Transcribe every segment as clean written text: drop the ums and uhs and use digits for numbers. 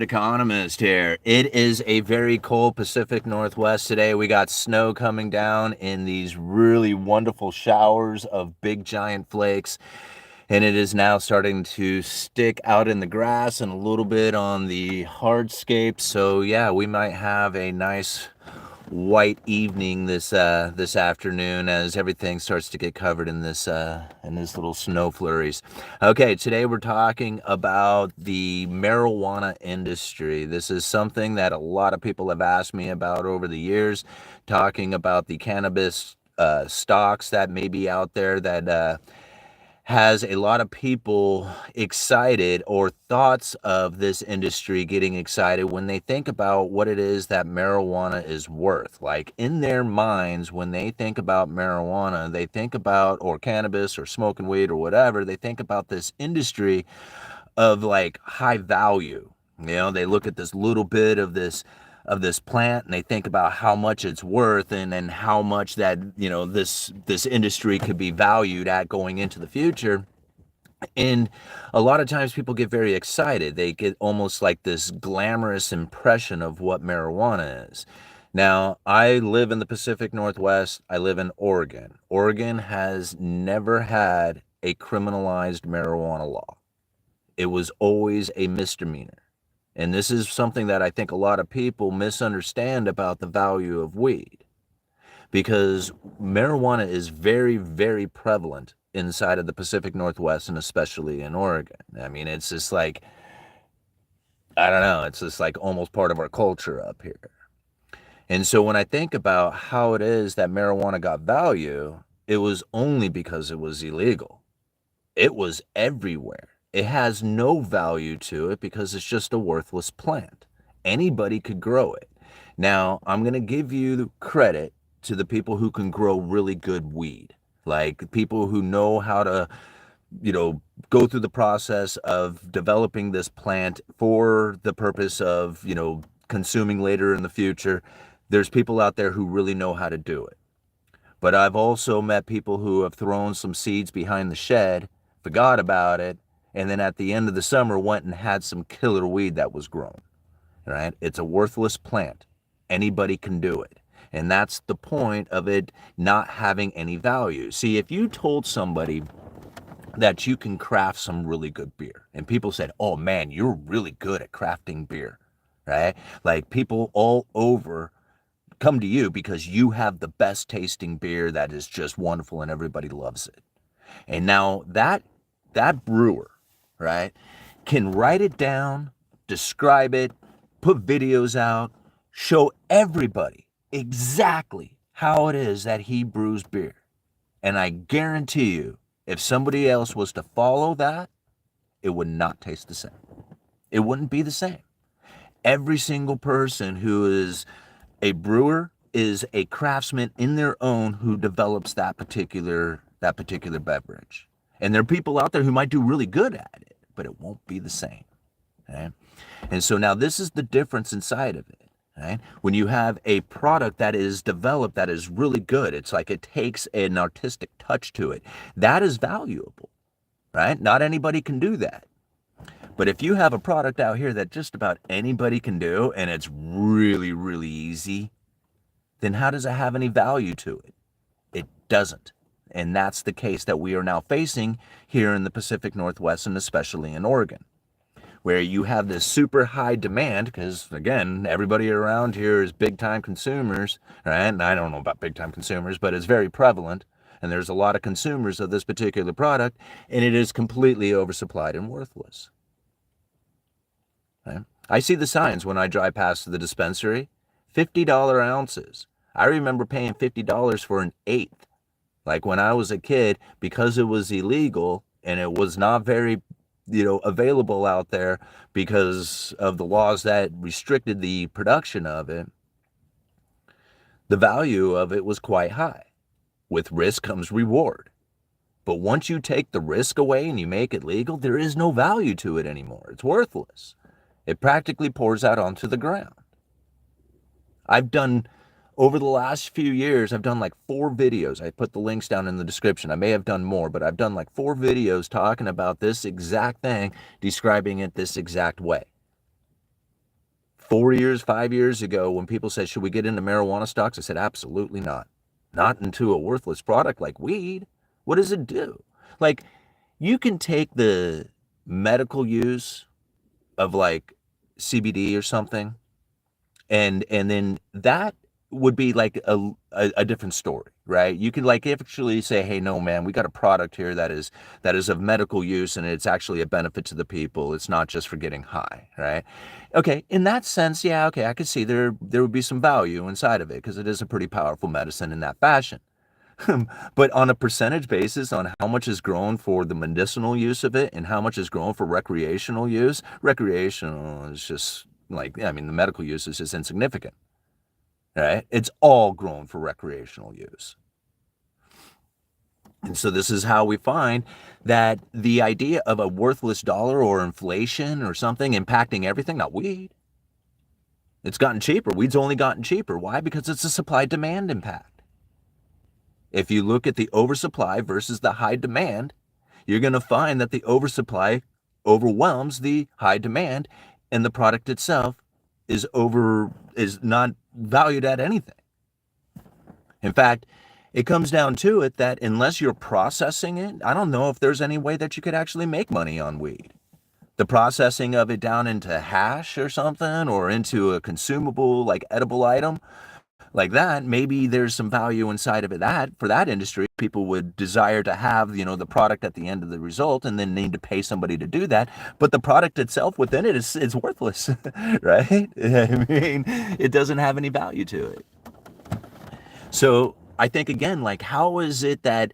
Economist here. It is a very cold Pacific Northwest today. We got snow coming down in these really wonderful showers of big giant flakes, and it is now starting to stick out in the grass and a little bit on the hardscape. So yeah, we might have a nice white evening this afternoon as everything starts to get covered in this little snow flurries. Okay, today we're talking about the marijuana industry. This is something that a lot of people have asked me about over the years, talking about the cannabis stocks that may be out there that has a lot of people excited, or thoughts of this industry getting excited when they think about what it is that marijuana is worth. Like in their minds, when they think about marijuana, they think about, or cannabis or smoking weed or whatever, they think about this industry of like high value. They look at this little bit of this plant and they think about how much it's worth, and then how much that this industry could be valued at going into the future. And a lot of times people get very excited. They get almost like this glamorous impression of what marijuana is. Now, I live in the Pacific Northwest. I live in Oregon. Oregon has never had a criminalized marijuana law. It was always a misdemeanor. And this is something that I think a lot of people misunderstand about the value of weed, because marijuana is very, very prevalent inside of the Pacific Northwest, and especially in Oregon. I mean, it's just like, I don't know, it's just like almost part of our culture up here. And so when I think about how it is that marijuana got value, it was only because it was illegal. It was everywhere. It has no value to it because it's just a worthless plant. Anybody could grow it. Now, I'm going to give you credit to the people who can grow really good weed, like people who know how to, go through the process of developing this plant for the purpose of, consuming later in the future. There's people out there who really know how to do it. But I've also met people who have thrown some seeds behind the shed, forgot about it, and then at the end of the summer went and had some killer weed that was grown. Right? It's a worthless plant. Anybody can do it. And that's the point of it not having any value. See, if you told somebody that you can craft some really good beer, and people said, "Oh man, you're really good at crafting beer," right? Like people all over come to you because you have the best tasting beer that is just wonderful and everybody loves it. And now that brewer, right, can write it down, describe it, put videos out, show everybody exactly how it is that he brews beer. And I guarantee you, if somebody else was to follow that, it would not taste the same. It wouldn't be the same. Every single person who is a brewer is a craftsman in their own who develops that particular beverage. And there are people out there who might do really good at it, but it won't be the same. Okay? And so now this is the difference inside of it. Right? When you have a product that is developed that is really good, it's like it takes an artistic touch to it. That is valuable, right? Not anybody can do that. But if you have a product out here that just about anybody can do, and it's really, really easy, then how does it have any value to it? It doesn't. And that's the case that we are now facing here in the Pacific Northwest, and especially in Oregon, where you have this super high demand, because again, everybody around here is big time consumers, right? And I don't know about big time consumers, but it's very prevalent. And there's a lot of consumers of this particular product, and it is completely oversupplied and worthless. Right? I see the signs when I drive past the dispensary, $50 ounces. I remember paying $50 for an eighth. Like when I was a kid, because it was illegal and it was not very available out there because of the laws that restricted the production of it, the value of it was quite high. With risk comes reward. But once you take the risk away and you make it legal, there is no value to it anymore. It's worthless. It practically pours out onto the ground. Over the last few years, I've done like 4 videos. I put the links down in the description. I may have done more, but I've done like 4 videos talking about this exact thing, describing it this exact way. 4 years, 5 years ago, when people said, should we get into marijuana stocks? I said, absolutely not. Not into a worthless product like weed. What does it do? Like, you can take the medical use of like CBD or something, and then that would be like a different story, right? You can like actually say, hey, no, man, we got a product here that is of medical use, and it's actually a benefit to the people. It's not just for getting high, right? Okay, in that sense, yeah, okay, I could see there would be some value inside of it because it is a pretty powerful medicine in that fashion. But on a percentage basis, on how much is grown for the medicinal use of it and how much is grown for recreational use, recreational is just like, I mean, the medical use is just insignificant, right? It's all grown for recreational use. And so this is how we find that the idea of a worthless dollar or inflation or something impacting everything, not weed. It's gotten cheaper. Weed's only gotten cheaper. Why? Because it's a supply-demand impact. If you look at the oversupply versus the high demand, you're going to find that the oversupply overwhelms the high demand, and the product itself is not valued at anything. In fact, it comes down to it that unless you're processing it, I don't know if there's any way that you could actually make money on weed. The processing of it down into hash or something, or into a consumable like edible item like that, maybe there's some value inside of it that for that industry people would desire to have, the product at the end of the result, and then need to pay somebody to do that. But the product itself within it is worthless. Right? I mean, it doesn't have any value to it. So I think, again, like, how is it that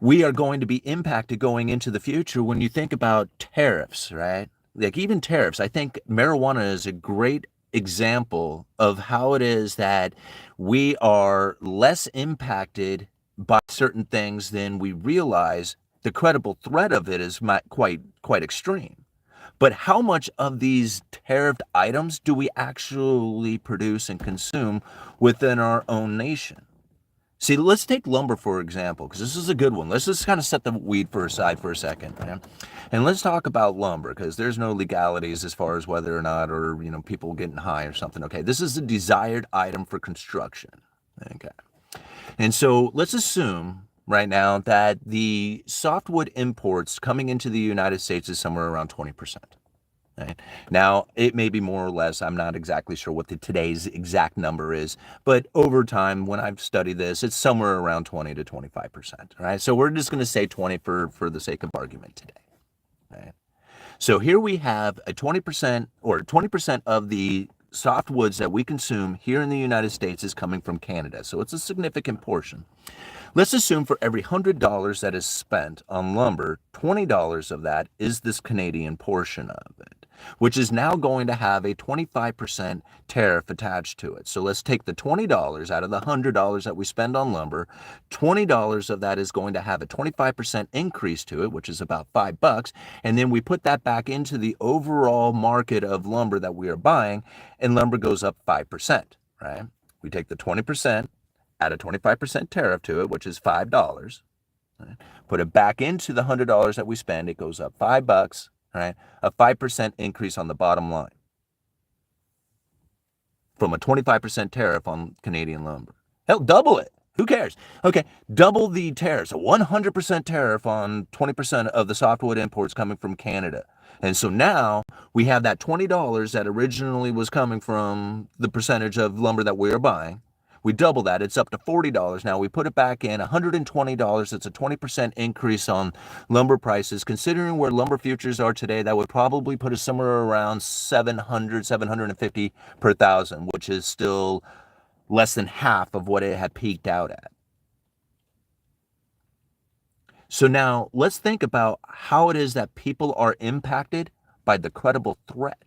we are going to be impacted going into the future when you think about tariffs, right? Like, even tariffs, I think marijuana is a great example of how it is that we are less impacted by certain things than we realize. The credible threat of it is quite extreme. But how much of these tariffed items do we actually produce and consume within our own nation? See, let's take lumber, for example, because this is a good one. Let's just kind of set the weed aside for a second, man. And let's talk about lumber, because there's no legalities as far as whether or not, or, people getting high or something. Okay, this is a desired item for construction. Okay. And so let's assume right now that the softwood imports coming into the United States is somewhere around 20%. Right? Now, it may be more or less. I'm not exactly sure what today's exact number is, but over time, when I've studied this, it's somewhere around 20 to 25%. Right? So we're just going to say 20 for the sake of argument today. Right? So here we have a 20% or 20% of the softwoods that we consume here in the United States is coming from Canada. So it's a significant portion. Let's assume for every $100 that is spent on lumber, $20 of that is this Canadian portion of it, which is now going to have a 25% tariff attached to it. So let's take the $20 out of the $100 that we spend on lumber. $20 of that is going to have a 25% increase to it, which is about $5. And then we put that back into the overall market of lumber that we are buying, and lumber goes up 5%, right? We take the 20%, add a 25% tariff to it, which is $5. Right? Put it back into the $100 that we spend, it goes up $5, right? A 5% increase on the bottom line from a 25% tariff on Canadian lumber. Hell, double it. Who cares? Okay, double the tariffs, a 100% tariff on 20% of the softwood imports coming from Canada. And so now we have that $20 that originally was coming from the percentage of lumber that we are buying. We double that, it's up to $40 now. We put it back in, $120. It's a 20% increase on lumber prices. Considering where lumber futures are today, that would probably put us somewhere around 750 per thousand, which is still less than half of what it had peaked out at. So now let's think about how it is that people are impacted by the credible threat.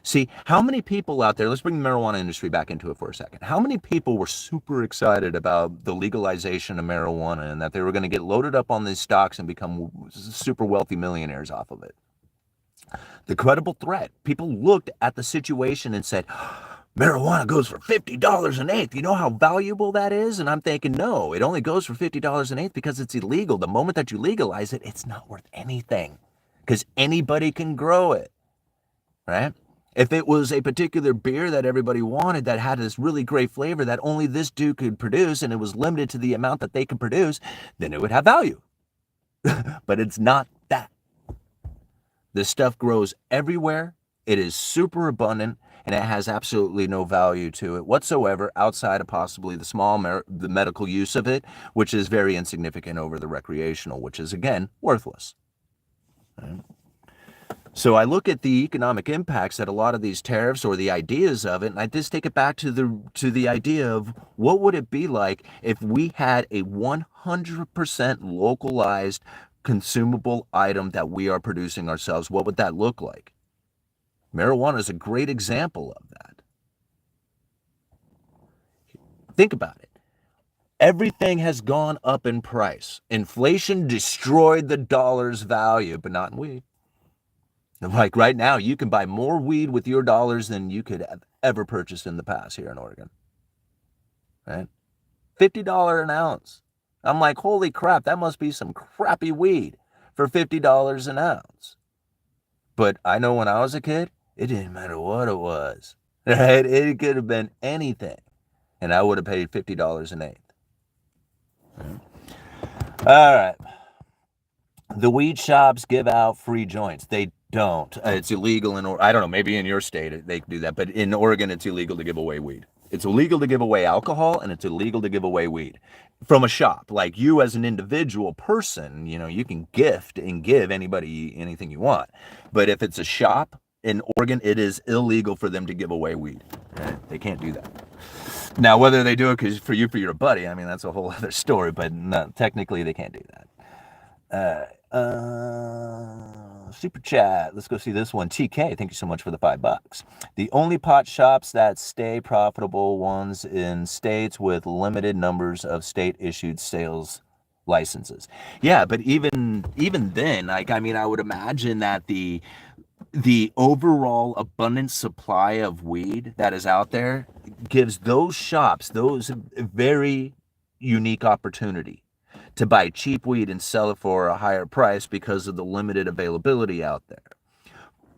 See, how many people out there, let's bring the marijuana industry back into it for a second. How many people were super excited about the legalization of marijuana and that they were going to get loaded up on these stocks and become super wealthy millionaires off of it? The credible threat. People looked at the situation and said, marijuana goes for $50 an eighth. You know how valuable that is? And I'm thinking, no, it only goes for $50 an eighth because it's illegal. The moment that you legalize it, it's not worth anything because anybody can grow it, right? If it was a particular beer that everybody wanted that had this really great flavor that only this dude could produce and it was limited to the amount that they could produce, then it would have value. But it's not that. This stuff grows everywhere. It is super abundant and it has absolutely no value to it whatsoever outside of possibly the medical use of it, which is very insignificant over the recreational, which is, again, worthless. Right? So I look at the economic impacts that a lot of these tariffs or the ideas of it, and I just take it back to the idea of what would it be like if we had a 100% localized consumable item that we are producing ourselves. What would that look like? Marijuana is a great example of that. Think about it. Everything has gone up in price. Inflation destroyed the dollar's value, but not in weed. Like right now, you can buy more weed with your dollars than you could have ever purchased in the past here in Oregon. Right? $50 an ounce. I'm like, holy crap, that must be some crappy weed for $50 an ounce. But I know when I was a kid, it didn't matter what it was. Right? It could have been anything. And I would have paid $50 an eighth. All right. The weed shops give out free joints. They don't. It's illegal in Oregon. I don't know, maybe in your state they can do that, but in Oregon it's illegal to give away weed. It's illegal to give away alcohol and it's illegal to give away weed from a shop. Like you as an individual person, you can gift and give anybody anything you want. But if it's a shop in Oregon, it is illegal for them to give away weed. Right? They can't do that. Now, whether they do it for your buddy, I mean, that's a whole other story, but no, technically they can't do that. Super chat. Let's go see this one. TK, thank you so much for the $5. The only pot shops that stay profitable ones in states with limited numbers of state-issued sales licenses. Yeah, but even then, I would imagine that the overall abundant supply of weed that is out there gives those shops those very unique opportunity to buy cheap weed and sell it for a higher price because of the limited availability out there.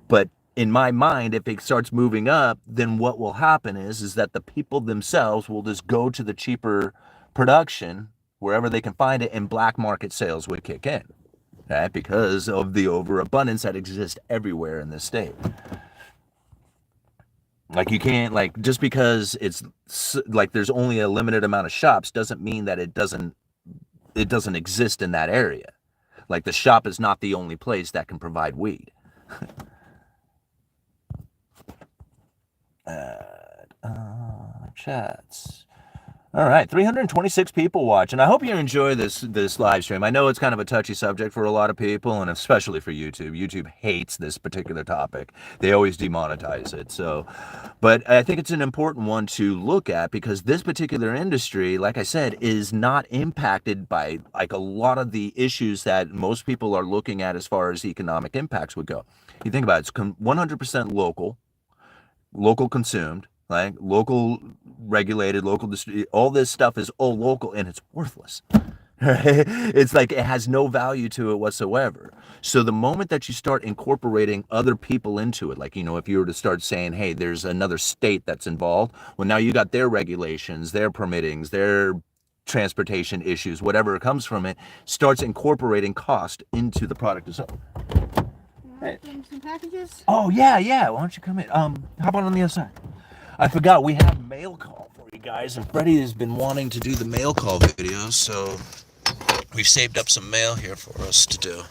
But in my mind, if it starts moving up, then what will happen is that the people themselves will just go to the cheaper production wherever they can find it, and black market sales would kick in, right? Because of the overabundance that exists everywhere in this state. Like you can't, like, just because it's like there's only a limited amount of shops doesn't mean that it doesn't exist in that area. Like the shop is not the only place that can provide weed. Chats. All right, 326 people watching. I hope you enjoy this live stream. I know it's kind of a touchy subject for a lot of people, and especially for YouTube. YouTube hates this particular topic. They always demonetize it. So, but I think it's an important one to look at because this particular industry, like I said, is not impacted by like a lot of the issues that most people are looking at as far as economic impacts would go. You think about it, it's 100% local consumed. Like local regulated, local all this stuff is all local and it's worthless. Right? It's like it has no value to it whatsoever. So the moment that you start incorporating other people into it, like, if you were to start saying, hey, there's another state that's involved, well, now you got their regulations, their permittings, their transportation issues, whatever comes from it, starts incorporating cost into the product itself. Hey. Some packages? Oh, yeah. Why don't you come in? How about on the other side? I forgot we have mail call for you guys, and Freddie has been wanting to do the mail call video, so we've saved up some mail here for us to do.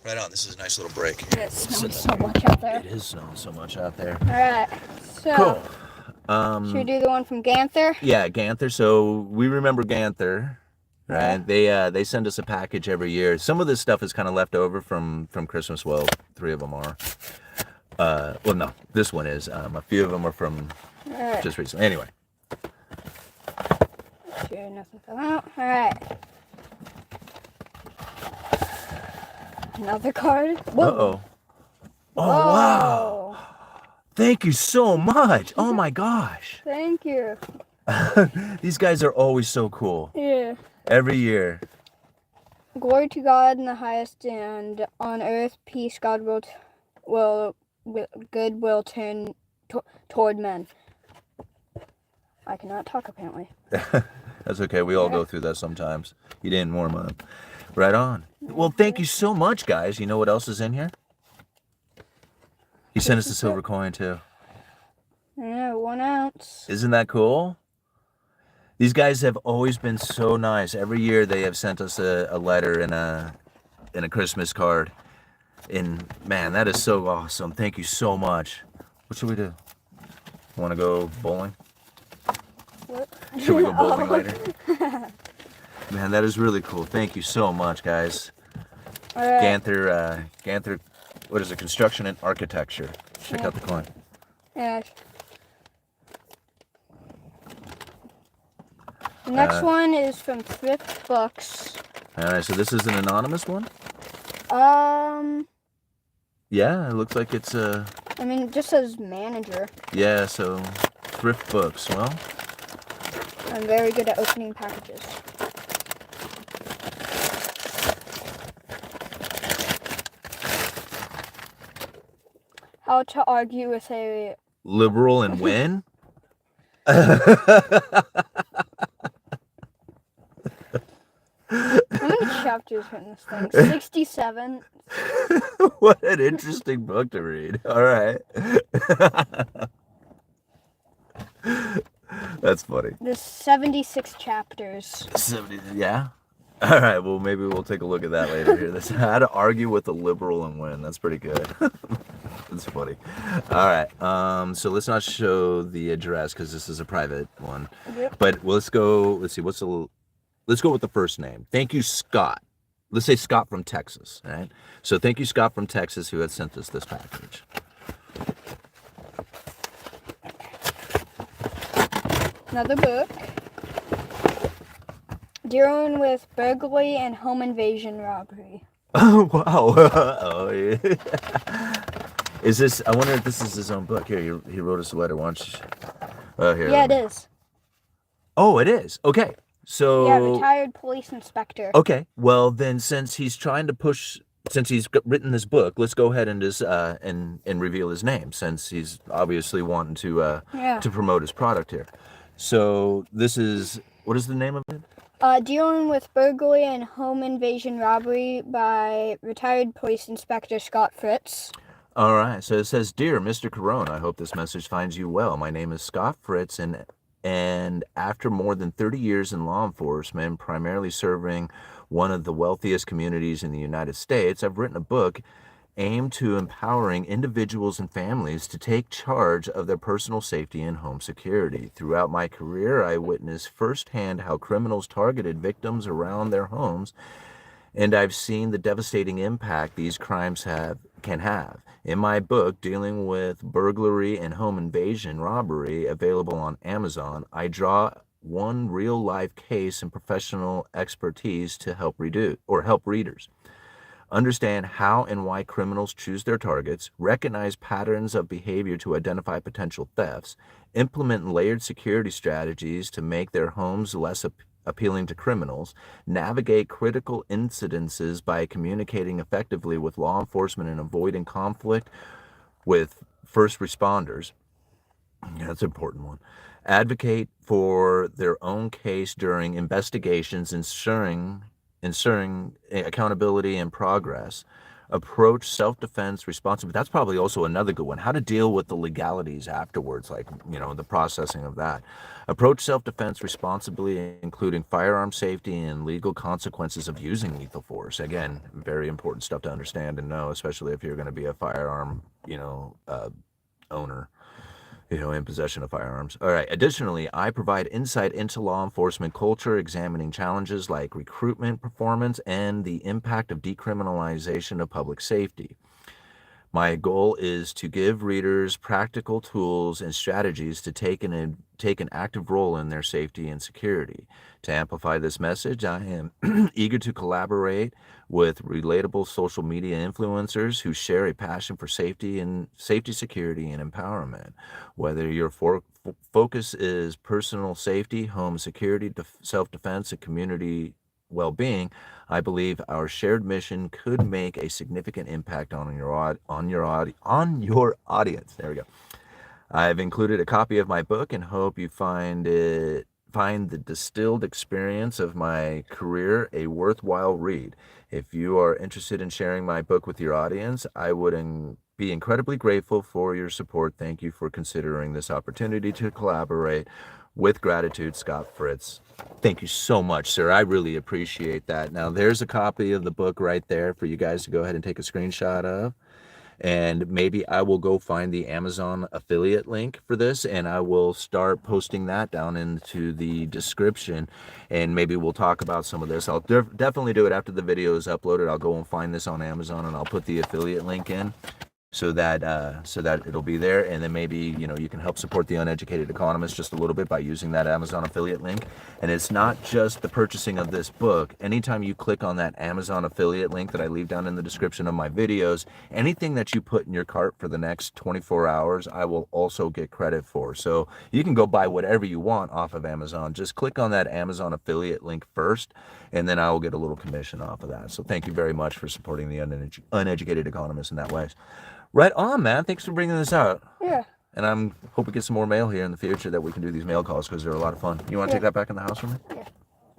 Right on, this is a nice little break. It's snowing so much out there. It is snowing so much out there. All right, so cool. Should we do the one from Ganther? Yeah, Ganther. So we remember Ganther, right? Yeah. They send us a package every year. Some of this stuff is kind of left over from Christmas. Well, 3 of them are. Well, no, this one is. A few of them are from just recently. Anyway. Sure, nothing fell out. All right. Another card. Whoa. Uh-oh. Oh, wow. Thank you so much. Oh, my gosh. Thank you. These guys are always so cool. Yeah. Every year. Glory to God in the highest, and on earth peace God will goodwill turn toward men. I cannot talk apparently. That's okay. We all go through that sometimes. You didn't warm up. Right on. Well, thank you so much, guys. You know what else is in here? He sent us a silver coin, too. Yeah, 1 ounce. Isn't that cool? These guys have always been so nice. Every year they have sent us a letter and a Christmas card. And, man, that is so awesome. Thank you so much. What should we do? Want to go bowling? What? Should we go bowling later? Man, that is really cool. Thank you so much, guys. All right. Ganther, what is it? Construction and Architecture. Check out the coin. Yeah. The next one is from Thrift Books. All right, so this is an anonymous one? Yeah, it looks like it's I mean, it just says manager. yeah, so Thrift Books. Well, I'm very good at opening packages. How to argue with a liberal and win? How many chapters are in this thing? 67. What an interesting book to read. All right. That's funny. There's 76 chapters. 70, yeah? All right, well, maybe we'll take a look at that later here. That's how to argue with a liberal and win. That's pretty good. That's funny. All right, so let's not show the address because this is a private one. Yep. But let's go, let's see, let's go with the first name. Thank you, Scott. Let's say Scott from Texas, all right? So thank you, Scott from Texas, who had sent us this package. Another book. Dealing with burglary and home invasion robbery. Oh, wow. Oh, yeah. Is this, I wonder if this is his own book. Here, he wrote us a letter once. Oh, here. Yeah, it is. Oh, it is. Okay. So. Yeah, retired police inspector. Okay. Well, then, since he's written this book, let's go ahead and just and reveal his name, since he's obviously wanting to promote his product here. So this is, what is the name of it? Dealing with burglary and home invasion robbery by retired police inspector Scott Fritz. All right. So it says, "Dear Mr. Carone, I hope this message finds you well. My name is Scott Fritz, and after more than 30 years in law enforcement, primarily serving one of the wealthiest communities in the United States, I've written a book aimed to empowering individuals and families to take charge of their personal safety and home security. Throughout my career, I witnessed firsthand how criminals targeted victims around their homes, and I've seen the devastating impact these crimes can have. In my book, Dealing with Burglary and Home Invasion Robbery, available on Amazon, I draw one real-life case and professional expertise to help readers understand how and why criminals choose their targets, recognize patterns of behavior to identify potential thefts, implement layered security strategies to make their homes less appealing to criminals, navigate critical incidences by communicating effectively with law enforcement and avoiding conflict with first responders." Yeah, that's an important one. "Advocate for their own case during investigations, ensuring accountability and progress. Approach self-defense responsibly." That's probably also another good one. How to deal with the legalities afterwards, like, the processing of that. "Approach self-defense responsibly, including firearm safety and legal consequences of using lethal force." Again, very important stuff to understand and know, especially if you're going to be a firearm, owner, in possession of firearms. All right. "Additionally, I provide insight into law enforcement culture, examining challenges like recruitment performance and the impact of decriminalization of public safety. My goal is to give readers practical tools and strategies to take an active role in their safety and security. To amplify this message, I am eager to collaborate with relatable social media influencers who share a passion for safety, security, and empowerment. Whether your focus is personal safety, home security, self-defense, and community well-being, I believe our shared mission could make a significant impact on your audience. There we go. I've included a copy of my book and hope you find the distilled experience of my career a worthwhile read. If you are interested in sharing my book with your audience, I would be incredibly grateful for your support. Thank you for considering this opportunity to collaborate. With gratitude, Scott Fritz. Thank you so much, sir. I really appreciate that. Now, there's a copy of the book right there for you guys to go ahead and take a screenshot of. And maybe I will go find the Amazon affiliate link for this, and I will start posting that down into the description, and maybe we'll talk about some of this. I'll definitely do it after the video is uploaded. I'll go and find this on Amazon, and I'll put the affiliate link in so that it'll be there, and then maybe you can help support the Uneducated Economist just a little bit by using that Amazon affiliate link. And it's not just the purchasing of this book. Anytime you click on that Amazon affiliate link that I leave down in the description of my videos, anything that you put in your cart for the next 24 hours, I will also get credit for. So you can go buy whatever you want off of Amazon. Just click on that Amazon affiliate link first, and then I will get a little commission off of that. So thank you very much for supporting the Uneducated Economist in that way. Right on, man. Thanks for bringing this out. Yeah. And I'm hope we get some more mail here in the future that we can do these mail calls because they're a lot of fun. You want to take that back in the house for me? Yeah.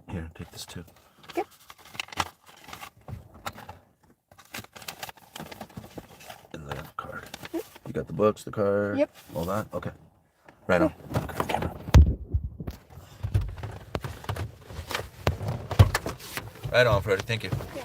Here, take this too. Yep. And the card. Yep. You got the books, the card? Yep. All that? Okay. Right on. Camera. Right on, Freddie. Thank you. Yeah.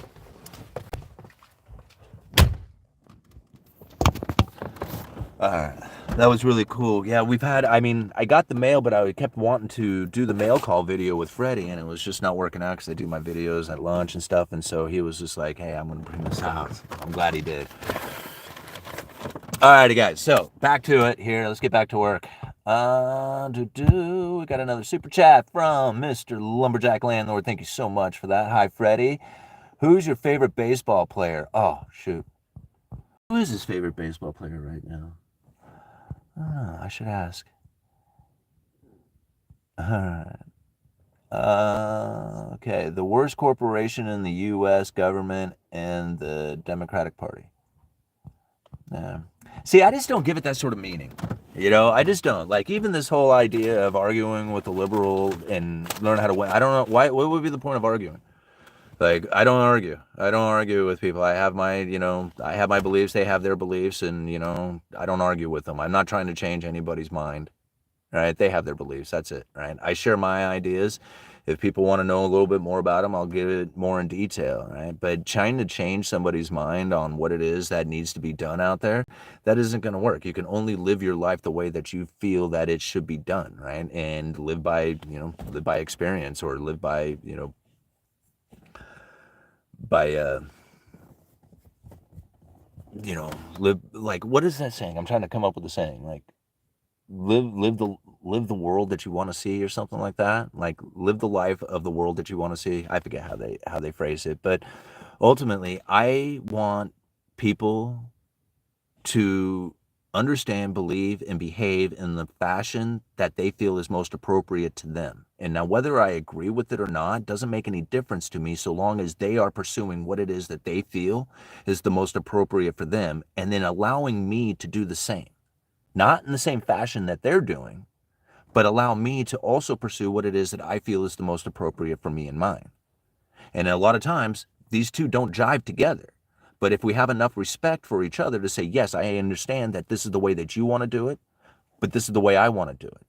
All right. That was really cool. Yeah, I got the mail, but I kept wanting to do the mail call video with Freddie, and it was just not working out because I do my videos at lunch and stuff. And so he was just like, hey, I'm going to bring this out. I'm glad he did. All righty, guys. So back to it here. Let's get back to work. We got another super chat from Mr. Lumberjack Landlord. Thank you so much for that. Hi, Freddie. Who's your favorite baseball player? Oh, shoot. Who is his favorite baseball player right now? I should ask. Okay, the worst corporation in the U.S. government and the Democratic Party. See, I just don't give it that sort of meaning. I just don't. Like, even this whole idea of arguing with the liberal and learn how to win. I don't know. What would be the point of arguing? Like, I don't argue. I don't argue with people. I have my beliefs. They have their beliefs, and, I don't argue with them. I'm not trying to change anybody's mind, right? They have their beliefs. That's it, right? I share my ideas. If people want to know a little bit more about them, I'll give it more in detail, right? But trying to change somebody's mind on what it is that needs to be done out there, that isn't going to work. You can only live your life the way that you feel that it should be done, right? And live by experience, or live by, live, like, what is that saying? I'm trying to come up with a saying, like, live the world that you want to see, or something like that. Like, live the life of the world that you want to see. I forget how they phrase it, but ultimately, I want people to understand, believe, and behave in the fashion that they feel is most appropriate to them. And now, whether I agree with it or not doesn't make any difference to me, so long as they are pursuing what it is that they feel is the most appropriate for them, and then allowing me to do the same. Not in the same fashion that they're doing, but allow me to also pursue what it is that I feel is the most appropriate for me and mine. And a lot of times, these two don't jive together. But if we have enough respect for each other to say, yes, I understand that this is the way that you want to do it, but this is the way I want to do it.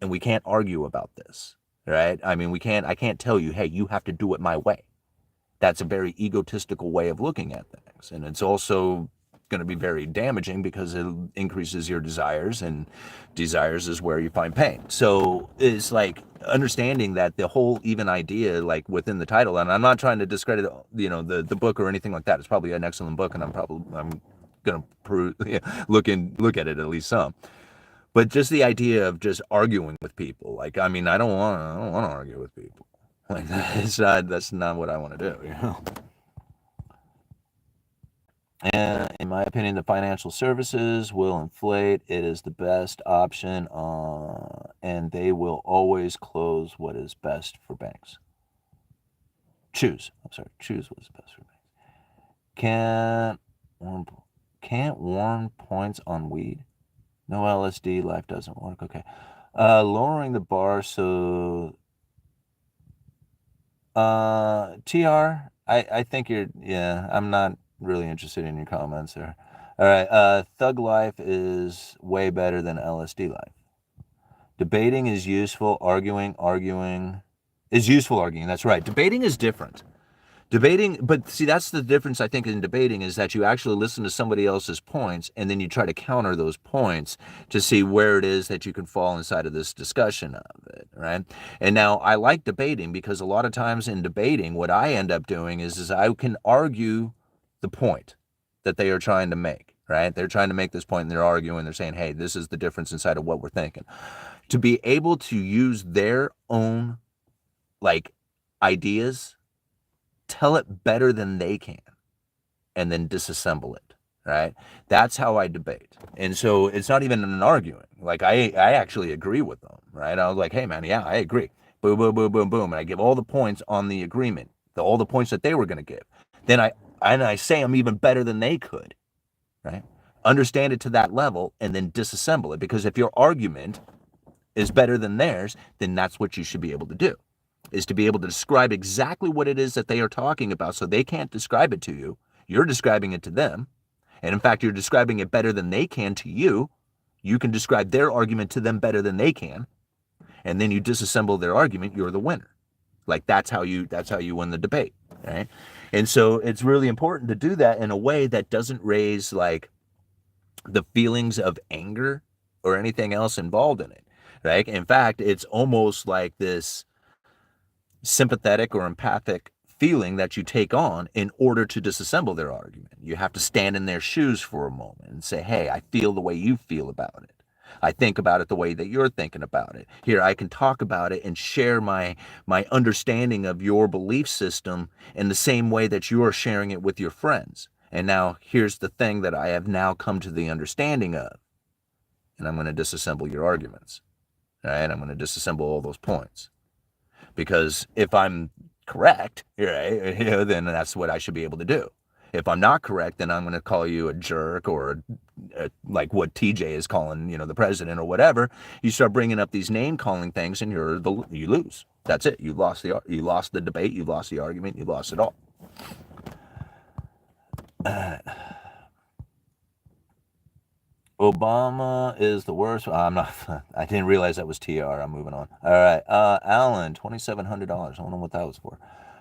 And we can't argue about this, right? I mean, I can't tell you, hey, you have to do it my way. That's a very egotistical way of looking at things. And it's also going to be very damaging because it increases your desires, and desires is where you find pain. So it's like understanding that the whole even idea, like within the title, and I'm not trying to discredit, the book or anything like that. It's probably an excellent book, and I'm going to look at it at least some. But just the idea of just arguing with people, like, I mean, I don't want to argue with people. Like, that's not what I want to do, And in my opinion, the financial services will inflate. It is the best option, and they will always close what is best for banks. Choose. I'm sorry. Choose was the best for me. Can't warn points on weed. No LSD. Life doesn't work. Okay. Lowering the bar so. TR. I think you're. Yeah. I'm not really interested in your comments there. All right. Thug life is way better than LSD life. Debating is useful. Arguing is useful. Arguing. That's right. Debating is different. Debating, but see, that's the difference, I think, in debating is that you actually listen to somebody else's points and then you try to counter those points to see where it is that you can fall inside of this discussion of it, right? And now I like debating because a lot of times in debating, what I end up doing is I can argue the point that they are trying to make, right? They're trying to make this point and they're arguing, they're saying, hey, this is the difference inside of what we're thinking. To be able to use their own, like, ideas, tell it better than they can, and then disassemble it, right? That's how I debate. And so it's not even an arguing. Like I actually agree with them, right? I was like, hey man, yeah, I agree. Boom, boom, boom, boom, boom. And I give all the points on the agreement, all the points that they were going to give. Then I say I'm even better than they could, right? Understand it to that level and then disassemble it. Because if your argument is better than theirs, then that's what you should be able to do, is to be able to describe exactly what it is that they are talking about so they can't describe it to you. You're describing it to them. And in fact, you're describing it better than they can to you. You can describe their argument to them better than they can. And then you disassemble their argument, you're the winner. Like that's how you win the debate, right? And so it's really important to do that in a way that doesn't raise like the feelings of anger or anything else involved in it, right? In fact, it's almost like this sympathetic or empathic feeling that you take on in order to disassemble their argument. You have to stand in their shoes for a moment and say, hey, I feel the way you feel about it. I think about it the way that you're thinking about it. Here, I can talk about it and share my understanding of your belief system in the same way that you are sharing it with your friends. And now here's the thing that I have now come to the understanding of. And I'm going to disassemble your arguments. All right? I'm going to disassemble all those points. Because if I'm correct, right, then that's what I should be able to do. If I'm not correct, then I'm going to call you a jerk or like what TJ is calling, the president or whatever. You start bringing up these name calling things, and you lose. That's it. You lost the debate. You lost the argument. You lost it all. Obama is the worst. I'm not. I didn't realize that was TR. I'm moving on. All right. Alan, $2,700. I don't know what that was for.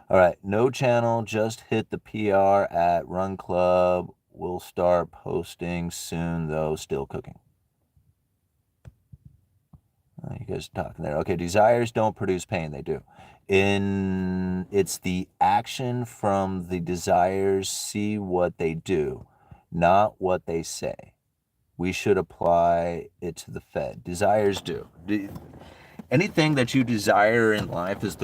All right. No channel. Just hit the PR at Run Club. We'll start posting soon, though. Still cooking. You guys are talking there. Okay. Desires don't produce pain. They do. It's the action from the desires. See what they do, not what they say. We should apply it to the Fed. Desires do. Anything that you desire in life is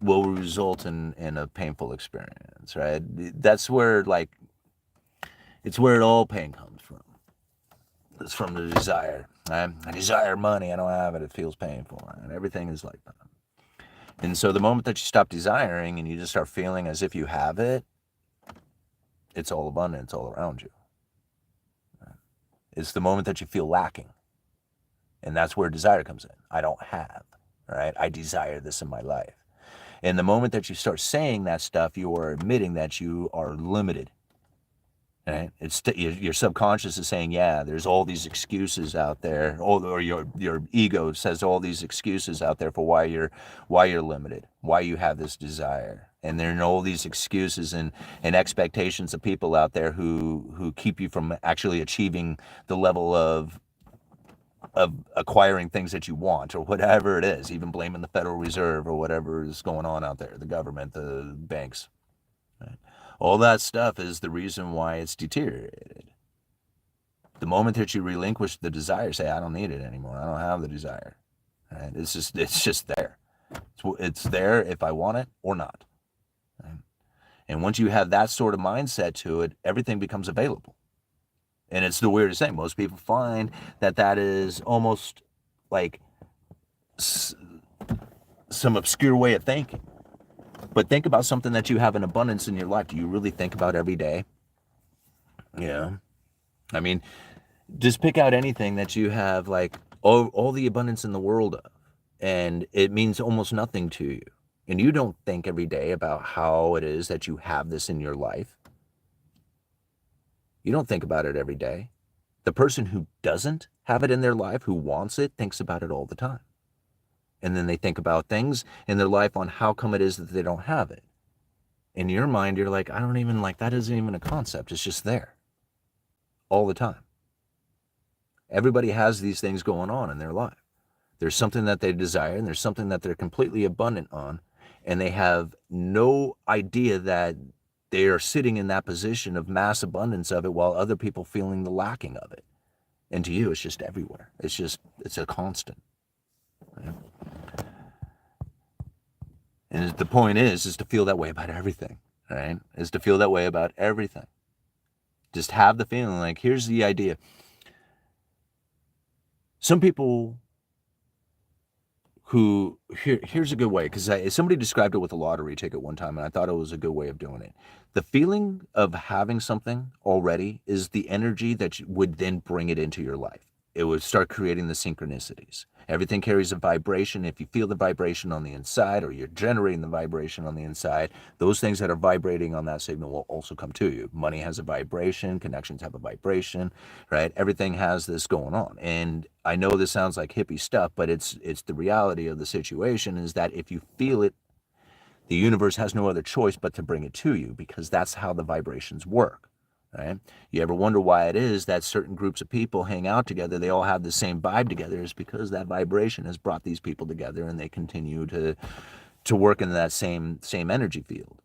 will result in a painful experience, right? That's where it's where all pain comes from. It's from the desire. Right? I desire money. I don't have it. It feels painful. Right? And everything is like that. And so the moment that you stop desiring and you just start feeling as if you have it, it's all abundant. It's all around you. It's the moment that you feel lacking. And that's where desire comes in. I don't have, right? I desire this in my life. And the moment that you start saying that stuff, you are admitting that you are limited, right? Your subconscious is saying, yeah, there's all these excuses out there, or your ego says all these excuses out there for why you're limited, why you have this desire. And there are all these excuses and expectations of people out there who keep you from actually achieving the level of acquiring things that you want, or whatever it is, even blaming the Federal Reserve or whatever is going on out there, the government, the banks. Right? All that stuff is the reason why it's deteriorated. The moment that you relinquish the desire, say, I don't need it anymore. I don't have the desire. Right? It's just there. It's there if I want it or not. Right? And once you have that sort of mindset to it, everything becomes available. And it's the weirdest thing. Most people find that is almost like some obscure way of thinking. But think about something that you have in abundance in your life. Do you really think about every day? Yeah. I mean, just pick out anything that you have like all the abundance in the world of, and it means almost nothing to you. And you don't think every day about how it is that you have this in your life. You don't think about it every day. The person who doesn't have it in their life, who wants it, thinks about it all the time. And then they think about things in their life on how come it is that they don't have it. In your mind, you're like, I don't even like, that isn't even a concept. It's just there all the time. Everybody has these things going on in their life. There's something that they desire, and there's something that they're completely abundant on, and they have no idea that they are sitting in that position of mass abundance of it while other people feeling the lacking of it. And to you, it's just everywhere. It's a constant. Right? And the point is to feel that way about everything, right? Is to feel that way about everything. Just have the feeling like, here's the idea. Some people here's a good way, because somebody described it with a lottery ticket one time, and I thought it was a good way of doing it. The feeling of having something already is the energy that would then bring it into your life. It would start creating the synchronicities. Everything carries a vibration. If you feel the vibration on the inside, or you're generating the vibration on the inside, those things that are vibrating on that signal will also come to you. Money has a vibration, connections have a vibration, right? Everything has this going on. And I know this sounds like hippie stuff, but it's the reality of the situation, is that if you feel it, the universe has no other choice but to bring it to you, because that's how the vibrations work. Right? You ever wonder why it is that certain groups of people hang out together, they all have the same vibe together? It's because that vibration has brought these people together, and they continue to work in that same energy field.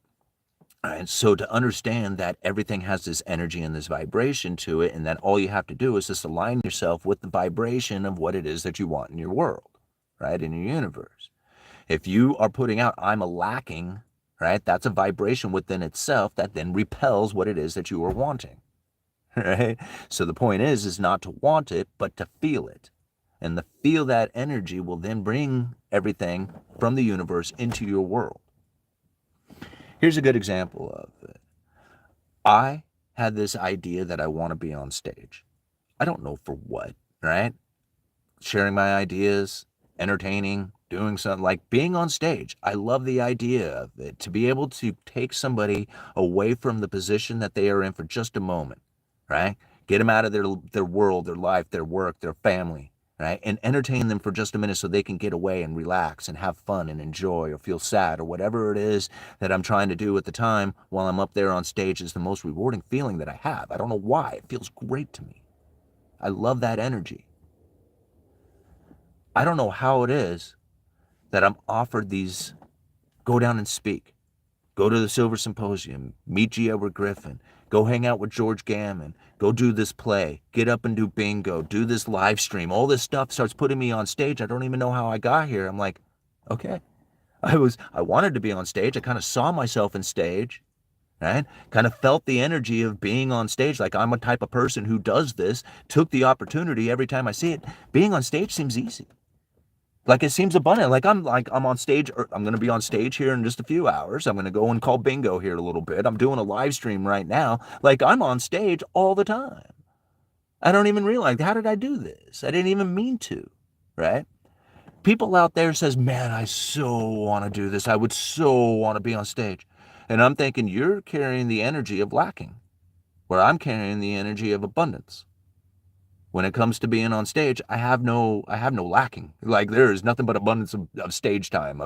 And so to understand that everything has this energy and this vibration to it, and that all you have to do is just align yourself with the vibration of what it is that you want in your world, right? In your universe. If you are putting out, I'm a lacking, right? That's a vibration within itself that then repels what it is that you are wanting, right? So the point is not to want it, but to feel it. And the feel that energy will then bring everything from the universe into your world. Here's a good example of it. I had this idea that I want to be on stage. I don't know for what, right? Sharing my ideas, entertaining, doing something like being on stage. I love the idea of it, to be able to take somebody away from the position that they are in for just a moment, right? Get them out of their world, their life, their work, their family, right? And entertain them for just a minute so they can get away and relax and have fun and enjoy, or feel sad, or whatever it is that I'm trying to do at the time while I'm up there on stage, is the most rewarding feeling that I have. I don't know why. It feels great to me. I love that energy. I don't know how it is that I'm offered these, go down and speak, go to the Silver Symposium, meet G. Edward Griffin, go hang out with George Gammon, go do this play, get up and do bingo, do this live stream. All this stuff starts putting me on stage. I don't even know how I got here. I'm like, okay. I wanted to be on stage. I kind of saw myself in stage, right? Kind of felt the energy of being on stage. Like, I'm a type of person who does this, took the opportunity every time I see it. Being on stage seems easy. Like, it seems abundant. I'm on stage, or I'm going to be on stage here in just a few hours. I'm going to go and call bingo here in a little bit. I'm doing a live stream right now. Like, I'm on stage all the time. I don't even realize, how did I do this? I didn't even mean to, right? People out there says, man, I so want to do this. I would so want to be on stage. And I'm thinking, you're carrying the energy of lacking, where I'm carrying the energy of abundance. When it comes to being on stage, I have no lacking. Like, there is nothing but abundance of stage time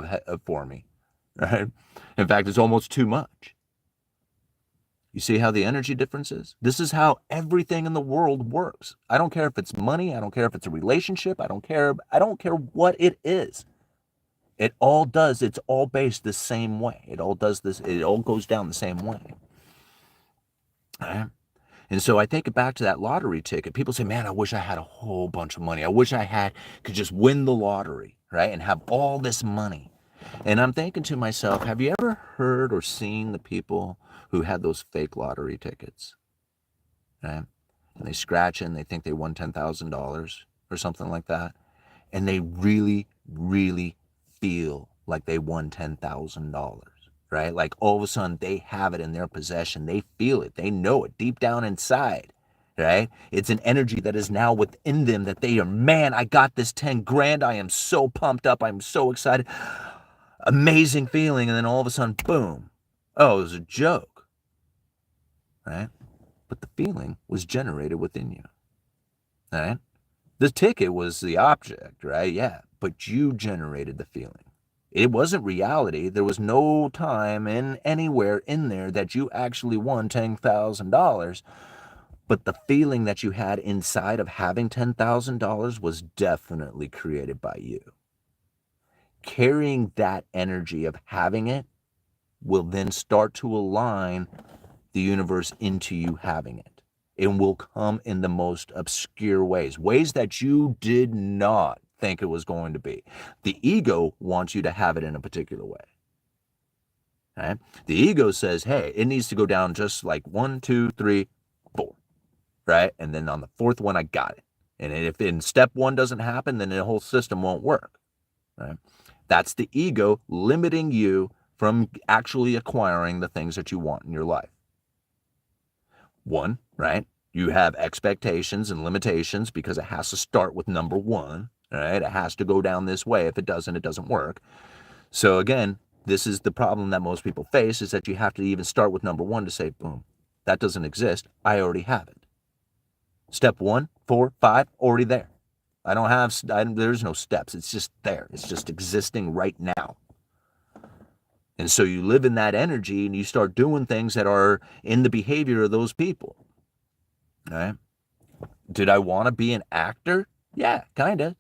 for me, right? In fact, it's almost too much. You see how the energy difference is? This is how everything in the world works. I don't care if it's money. I don't care if it's a relationship. I don't care what it is. It all does. It's all based the same way. It all does this. It all goes down the same way. All right? And so I think back to that lottery ticket. People say, man, I wish I had a whole bunch of money. I wish could just win the lottery, right? And have all this money. And I'm thinking to myself, have you ever heard or seen the people who had those fake lottery tickets, right? And they scratch it and they think they won $10,000 or something like that. And they really, really feel like they won $10,000, right? Like all of a sudden they have it in their possession. They feel it. They know it deep down inside, right? It's an energy that is now within them that they are, man, I got this 10 grand. I am so pumped up. I'm so excited. Amazing feeling. And then all of a sudden, boom. Oh, it was a joke, right? But the feeling was generated within you, right? The ticket was the object, right? Yeah, but you generated the feeling. It wasn't reality. There was no time in anywhere in there that you actually won $10,000. But the feeling that you had inside of having $10,000 was definitely created by you. Carrying that energy of having it will then start to align the universe into you having it. It will come in the most obscure ways that you did not think it was going to be. The ego wants you to have it in a particular way. Right? The ego says, hey, it needs to go down just like 1, 2, 3, 4. Right? And then on the fourth one, I got it. And if in step 1 doesn't happen, then the whole system won't work. Right? That's the ego limiting you from actually acquiring the things that you want in your life. 1, right? You have expectations and limitations because it has to start with number 1, right? It has to go down this way. If it doesn't work. So again, this is the problem that most people face, is that you have to even start with number 1 to say, boom, that doesn't exist. I already have it. Step 1, 4, 5, already there. There's no steps. It's just there. It's just existing right now. And so you live in that energy and you start doing things that are in the behavior of those people. Right? Did I want to be an actor? Yeah, kind of.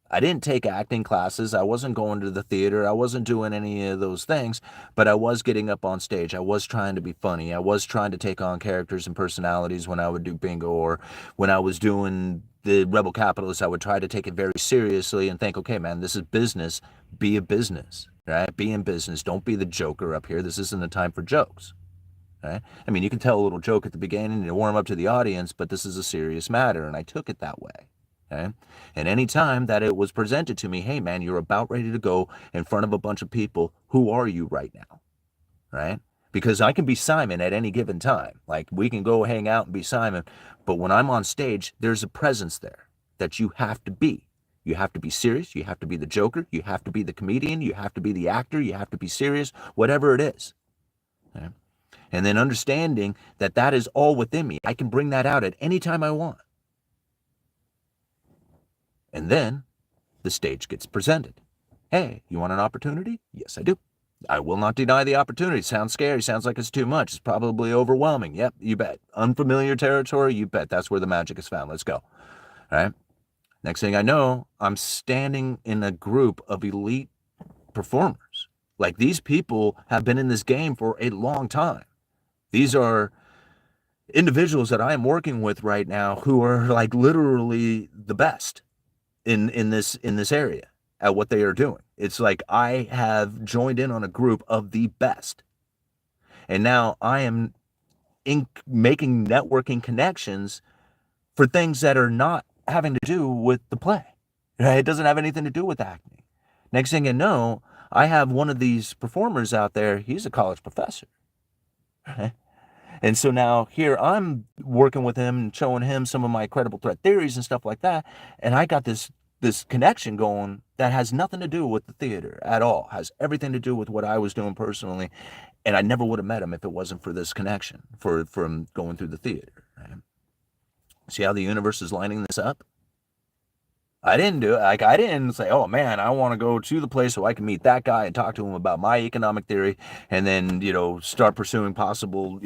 I didn't take acting classes. I wasn't going to the theater. I wasn't doing any of those things, but I was getting up on stage. I was trying to be funny. I was trying to take on characters and personalities when I would do bingo, or when I was doing the Rebel Capitalist, I would try to take it very seriously and think, okay, man, this is business. Be a business, right? Be in business. Don't be the joker up here. This isn't the time for jokes. Right? I mean, you can tell a little joke at the beginning to warm up to the audience, but this is a serious matter, and I took it that way. Okay? And any time that it was presented to me, hey, man, you're about ready to go in front of a bunch of people, who are you right now? Right? Because I can be Simon at any given time. Like, we can go hang out and be Simon, but when I'm on stage, there's a presence there that you have to be. You have to be serious. You have to be the joker. You have to be the comedian. You have to be the actor. You have to be serious, whatever it is. Okay? And then understanding that that is all within me. I can bring that out at any time I want. And then the stage gets presented. Hey, you want an opportunity? Yes, I do. I will not deny the opportunity. Sounds scary. Sounds like it's too much. It's probably overwhelming. Yep, you bet. Unfamiliar territory? You bet. That's where the magic is found. Let's go. All right. Next thing I know, I'm standing in a group of elite performers. Like, these people have been in this game for a long time. These are individuals that I am working with right now who are like literally the best in this area at what they are doing. It's like I have joined in on a group of the best. And now I am making networking connections for things that are not having to do with the play. Right? It doesn't have anything to do with acting. Next thing you know, I have one of these performers out there. He's a college professor. Right? And so now here I'm working with him and showing him some of my credible threat theories and stuff like that. And I got this connection going that has nothing to do with the theater at all. Has everything to do with what I was doing personally. And I never would have met him if it wasn't for this connection, from going through the theater. Right? See how the universe is lining this up? I didn't do it. Like, I didn't say, oh man, I want to go to the place so I can meet that guy and talk to him about my economic theory, and then, start pursuing possible,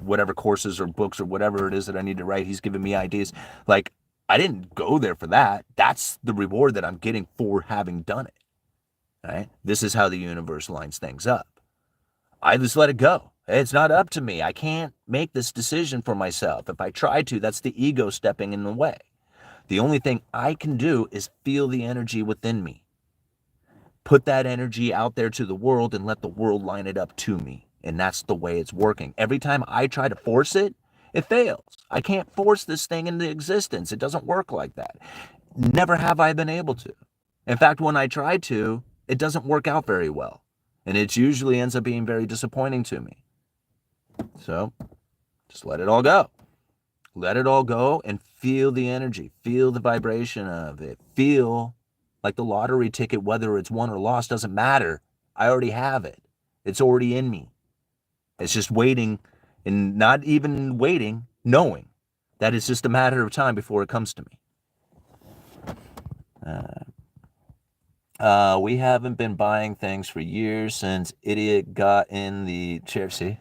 whatever courses or books or whatever it is that I need to write. He's giving me ideas. Like, I didn't go there for that. That's the reward that I'm getting for having done it. Right? This is how the universe lines things up. I just let it go. It's not up to me. I can't make this decision for myself. If I try to, that's the ego stepping in the way. The only thing I can do is feel the energy within me. Put that energy out there to the world and let the world line it up to me. And that's the way it's working. Every time I try to force it, it fails. I can't force this thing into existence. It doesn't work like that. Never have I been able to. In fact, when I try to, it doesn't work out very well. And it usually ends up being very disappointing to me. So just let it all go. Let it all go and feel the energy, feel the vibration of it, feel like the lottery ticket, whether it's won or lost, doesn't matter. I already have it. It's already in me. It's just waiting, and not even waiting, knowing that it's just a matter of time before it comes to me. We haven't been buying things for years since idiot got in the chair. See,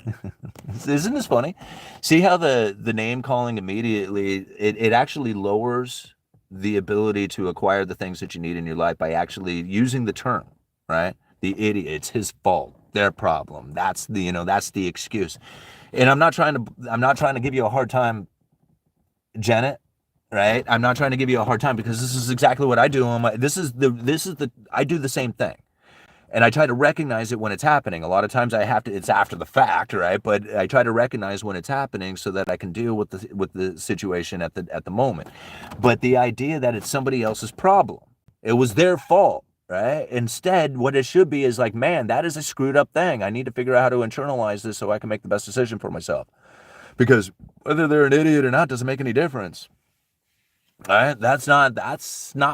isn't this funny? See how the name calling immediately, it actually lowers the ability to acquire the things that you need in your life by actually using the term, right? The idiot, it's his fault, their problem. That's the excuse. And I'm not trying to give you a hard time, Janet. Right? I'm not trying to give you a hard time, because this is exactly what I do on my, I do the same thing. And I try to recognize it when it's happening. A lot of times it's after the fact, right? But I try to recognize when it's happening so that I can deal with the situation at the moment. But the idea that it's somebody else's problem, it was their fault, right? Instead, what it should be is like, man, that is a screwed up thing. I need to figure out how to internalize this so I can make the best decision for myself. Because whether they're an idiot or not doesn't make any difference. All right, that's not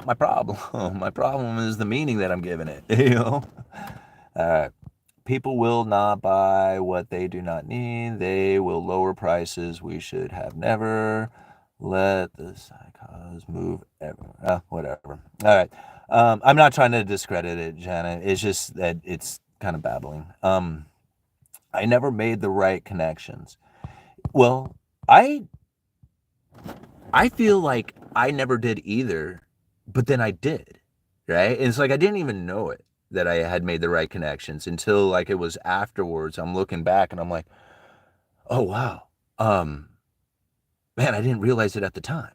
my problem. My problem is the meaning that I'm giving it. All right. People will not buy what they do not need. They will lower prices. We should have never let the psychos move ever. Whatever. All right. I'm not trying to discredit it, Janet. It's just that it's kind of babbling. I never made the right connections. Well, I feel like I never did either, but then I did, right? And it's like I didn't even know it, that I had made the right connections, until like it was afterwards. I'm looking back and I'm like, oh wow, man, I didn't realize it at the time,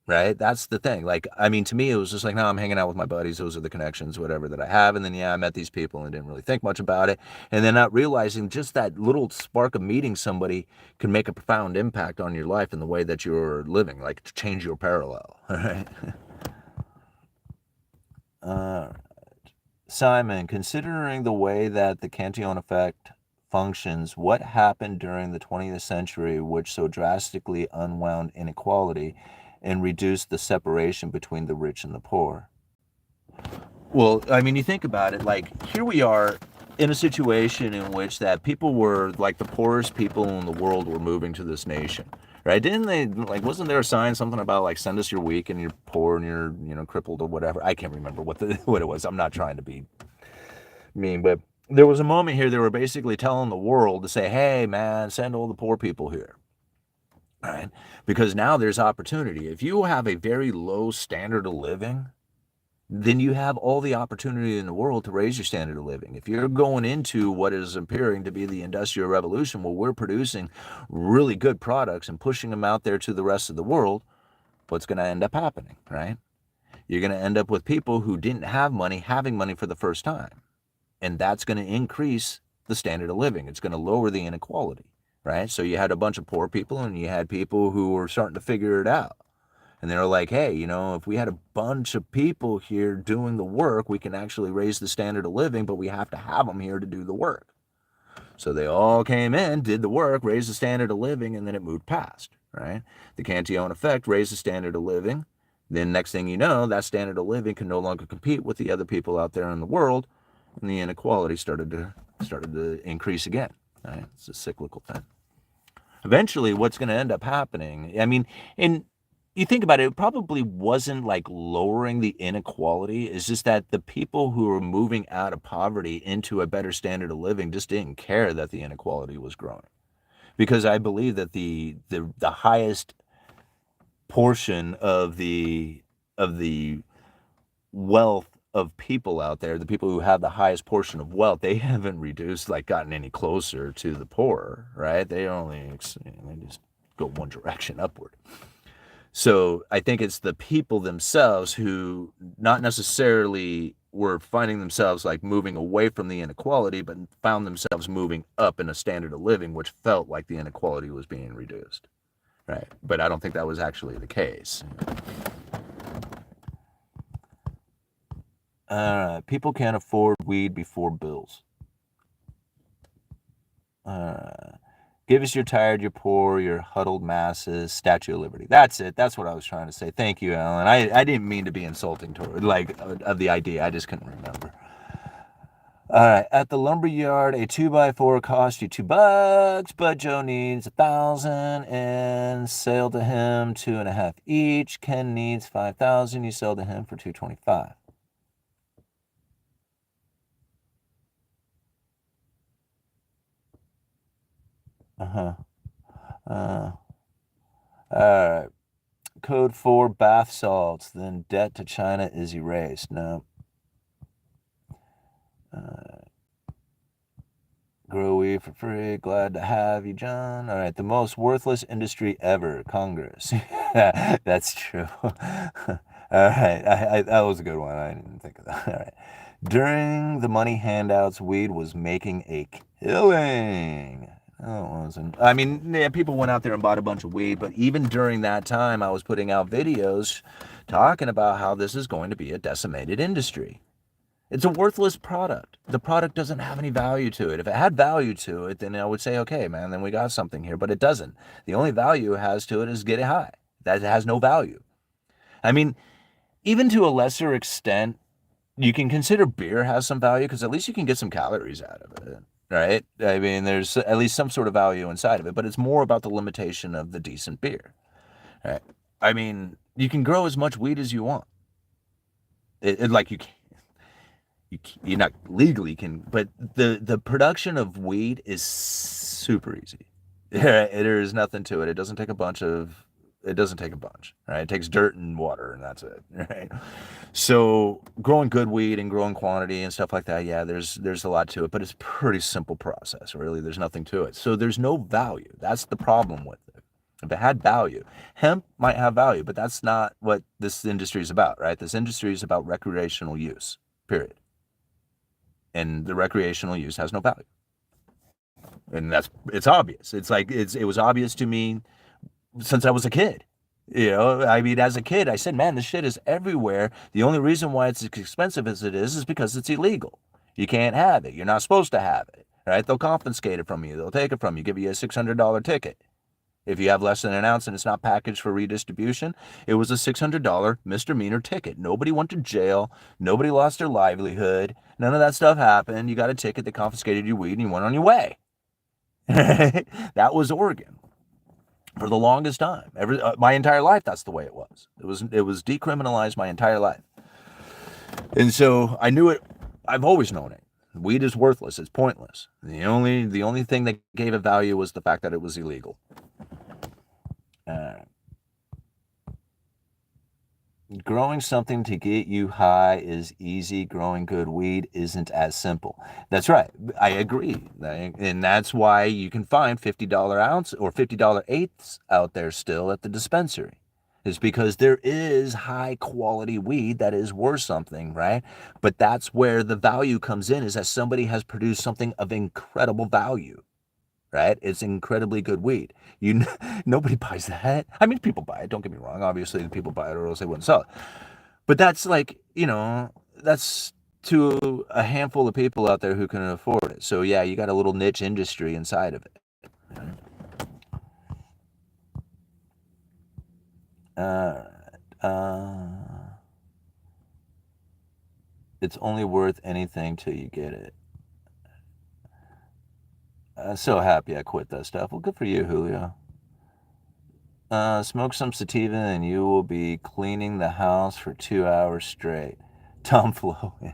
right? That's the thing. Like, I mean, to me, it was just like, no, I'm hanging out with my buddies. Those are the connections, whatever, that I have. And then, yeah, I met these people and didn't really think much about it. And then not realizing just that little spark of meeting somebody can make a profound impact on your life and the way that you're living, like to change your parallel. All right. Simon, considering the way that the Cantillon effect functions, what happened during the 20th century which so drastically unwound inequality and reduced the separation between the rich and the poor? Well, I mean, you think about it, like, here we are in a situation in which that people were, like, the poorest people in the world were moving to this nation, right? Didn't they, like, wasn't there a sign, something about, like, send us your weak and you're poor and you're, crippled or whatever? I can't remember what it was. I'm not trying to be mean, but there was a moment here they were basically telling the world to say, hey, man, send all the poor people here. Right? Because now there's opportunity. If you have a very low standard of living, then you have all the opportunity in the world to raise your standard of living. If you're going into what is appearing to be the Industrial Revolution, where we're producing really good products and pushing them out there to the rest of the world, what's going to end up happening, right? You're going to end up with people who didn't have money having money for the first time. And that's going to increase the standard of living. It's going to lower the inequality, right? So you had a bunch of poor people and you had people who were starting to figure it out. And they were like, hey, if we had a bunch of people here doing the work, we can actually raise the standard of living, but we have to have them here to do the work. So they all came in, did the work, raised the standard of living, and then it moved past, right? The Cantillon effect raised the standard of living. Then next thing you know, that standard of living can no longer compete with the other people out there in the world, and the inequality started to increase again. Right? It's a cyclical thing. Eventually, what's going to end up happening, I mean, and you think about it, it probably wasn't like lowering the inequality. It's just that the people who were moving out of poverty into a better standard of living just didn't care that the inequality was growing. Because I believe that the highest portion of the wealth of people out there, the people who have the highest portion of wealth, they haven't reduced, like gotten any closer to the poor, right? They just go one direction upward. So I think it's the people themselves who not necessarily were finding themselves like moving away from the inequality, but found themselves moving up in a standard of living, which felt like the inequality was being reduced, right? But I don't think that was actually the case. People can't afford weed before bills. Give us your tired, your poor, your huddled masses, Statue of Liberty. That's it. That's what I was trying to say. Thank you, Alan. I didn't mean to be insulting toward of the idea. I just couldn't remember. All right. At the lumber yard, a 2x4 cost you $2, but Joe needs 1,000 and sell to him 2.5 each. Ken needs 5,000. You sell to him for 225. Uh-huh. All right. Code 4 bath salts. Then debt to China is erased. No. Grow weed for free. Glad to have you, John. All right. The most worthless industry ever. Congress. That's true. All right. That was a good one. I didn't think of that. All right. During the money handouts, weed was making a killing. No, it wasn't. I mean, yeah, people went out there and bought a bunch of weed, but even during that time, I was putting out videos talking about how this is going to be a decimated industry. It's a worthless product. The product doesn't have any value to it. If it had value to it, then I would say, okay, man, then we got something here, but it doesn't. The only value it has to it is getting high. That has no value. I mean, even to a lesser extent, you can consider beer has some value because at least you can get some calories out of it, right? I mean, there's at least some sort of value inside of it, but it's more about the limitation of the decent beer, right? I mean, you can grow as much weed as you want. Like you're not legally can, but the production of weed is super easy. There is nothing to it. It doesn't take a bunch, right? It takes dirt and water, and that's it, right? So growing good weed and growing quantity and stuff like that, yeah, there's a lot to it, but it's a pretty simple process, really. There's nothing to it. So there's no value. That's the problem with it. If it had value, hemp might have value, but that's not what this industry is about, right? This industry is about recreational use, period. And the recreational use has no value. And it's obvious. It was obvious to me since I was a kid. I mean, as a kid, I said, man, this shit is everywhere. The only reason why it's as expensive as it is because it's illegal. You can't have it. You're not supposed to have it, right? They'll confiscate it from you. They'll take it from you, give you a $600 ticket. If you have less than an ounce and it's not packaged for redistribution, it was a $600 misdemeanor ticket. Nobody went to jail. Nobody lost their livelihood. None of that stuff happened. You got a ticket that confiscated your weed and you went on your way. That was Oregon for the longest time. My entire life, that's the way it was. It was decriminalized my entire life. And so I knew it. I've always known it. Weed is worthless. It's pointless. The only thing that gave it value was the fact that it was illegal. Growing something to get you high is easy. Growing good weed isn't as simple. That's right. I agree. And that's why you can find $50 ounce or $50 eighths out there still at the dispensary. Is because there is high quality weed that is worth something, right? But that's where the value comes in, is that somebody has produced something of incredible value, right? It's incredibly good weed. Nobody buys that. I mean, people buy it. Don't get me wrong. Obviously, the people buy it, or else they wouldn't sell it. But that's like, that's to a handful of people out there who can afford it. So yeah, you got a little niche industry inside of it. It's only worth anything till you get it. I'm so happy I quit that stuff. Well, good for you, Julio. Smoke some sativa and you will be cleaning the house for 2 hours straight. Tom Flo. Yeah.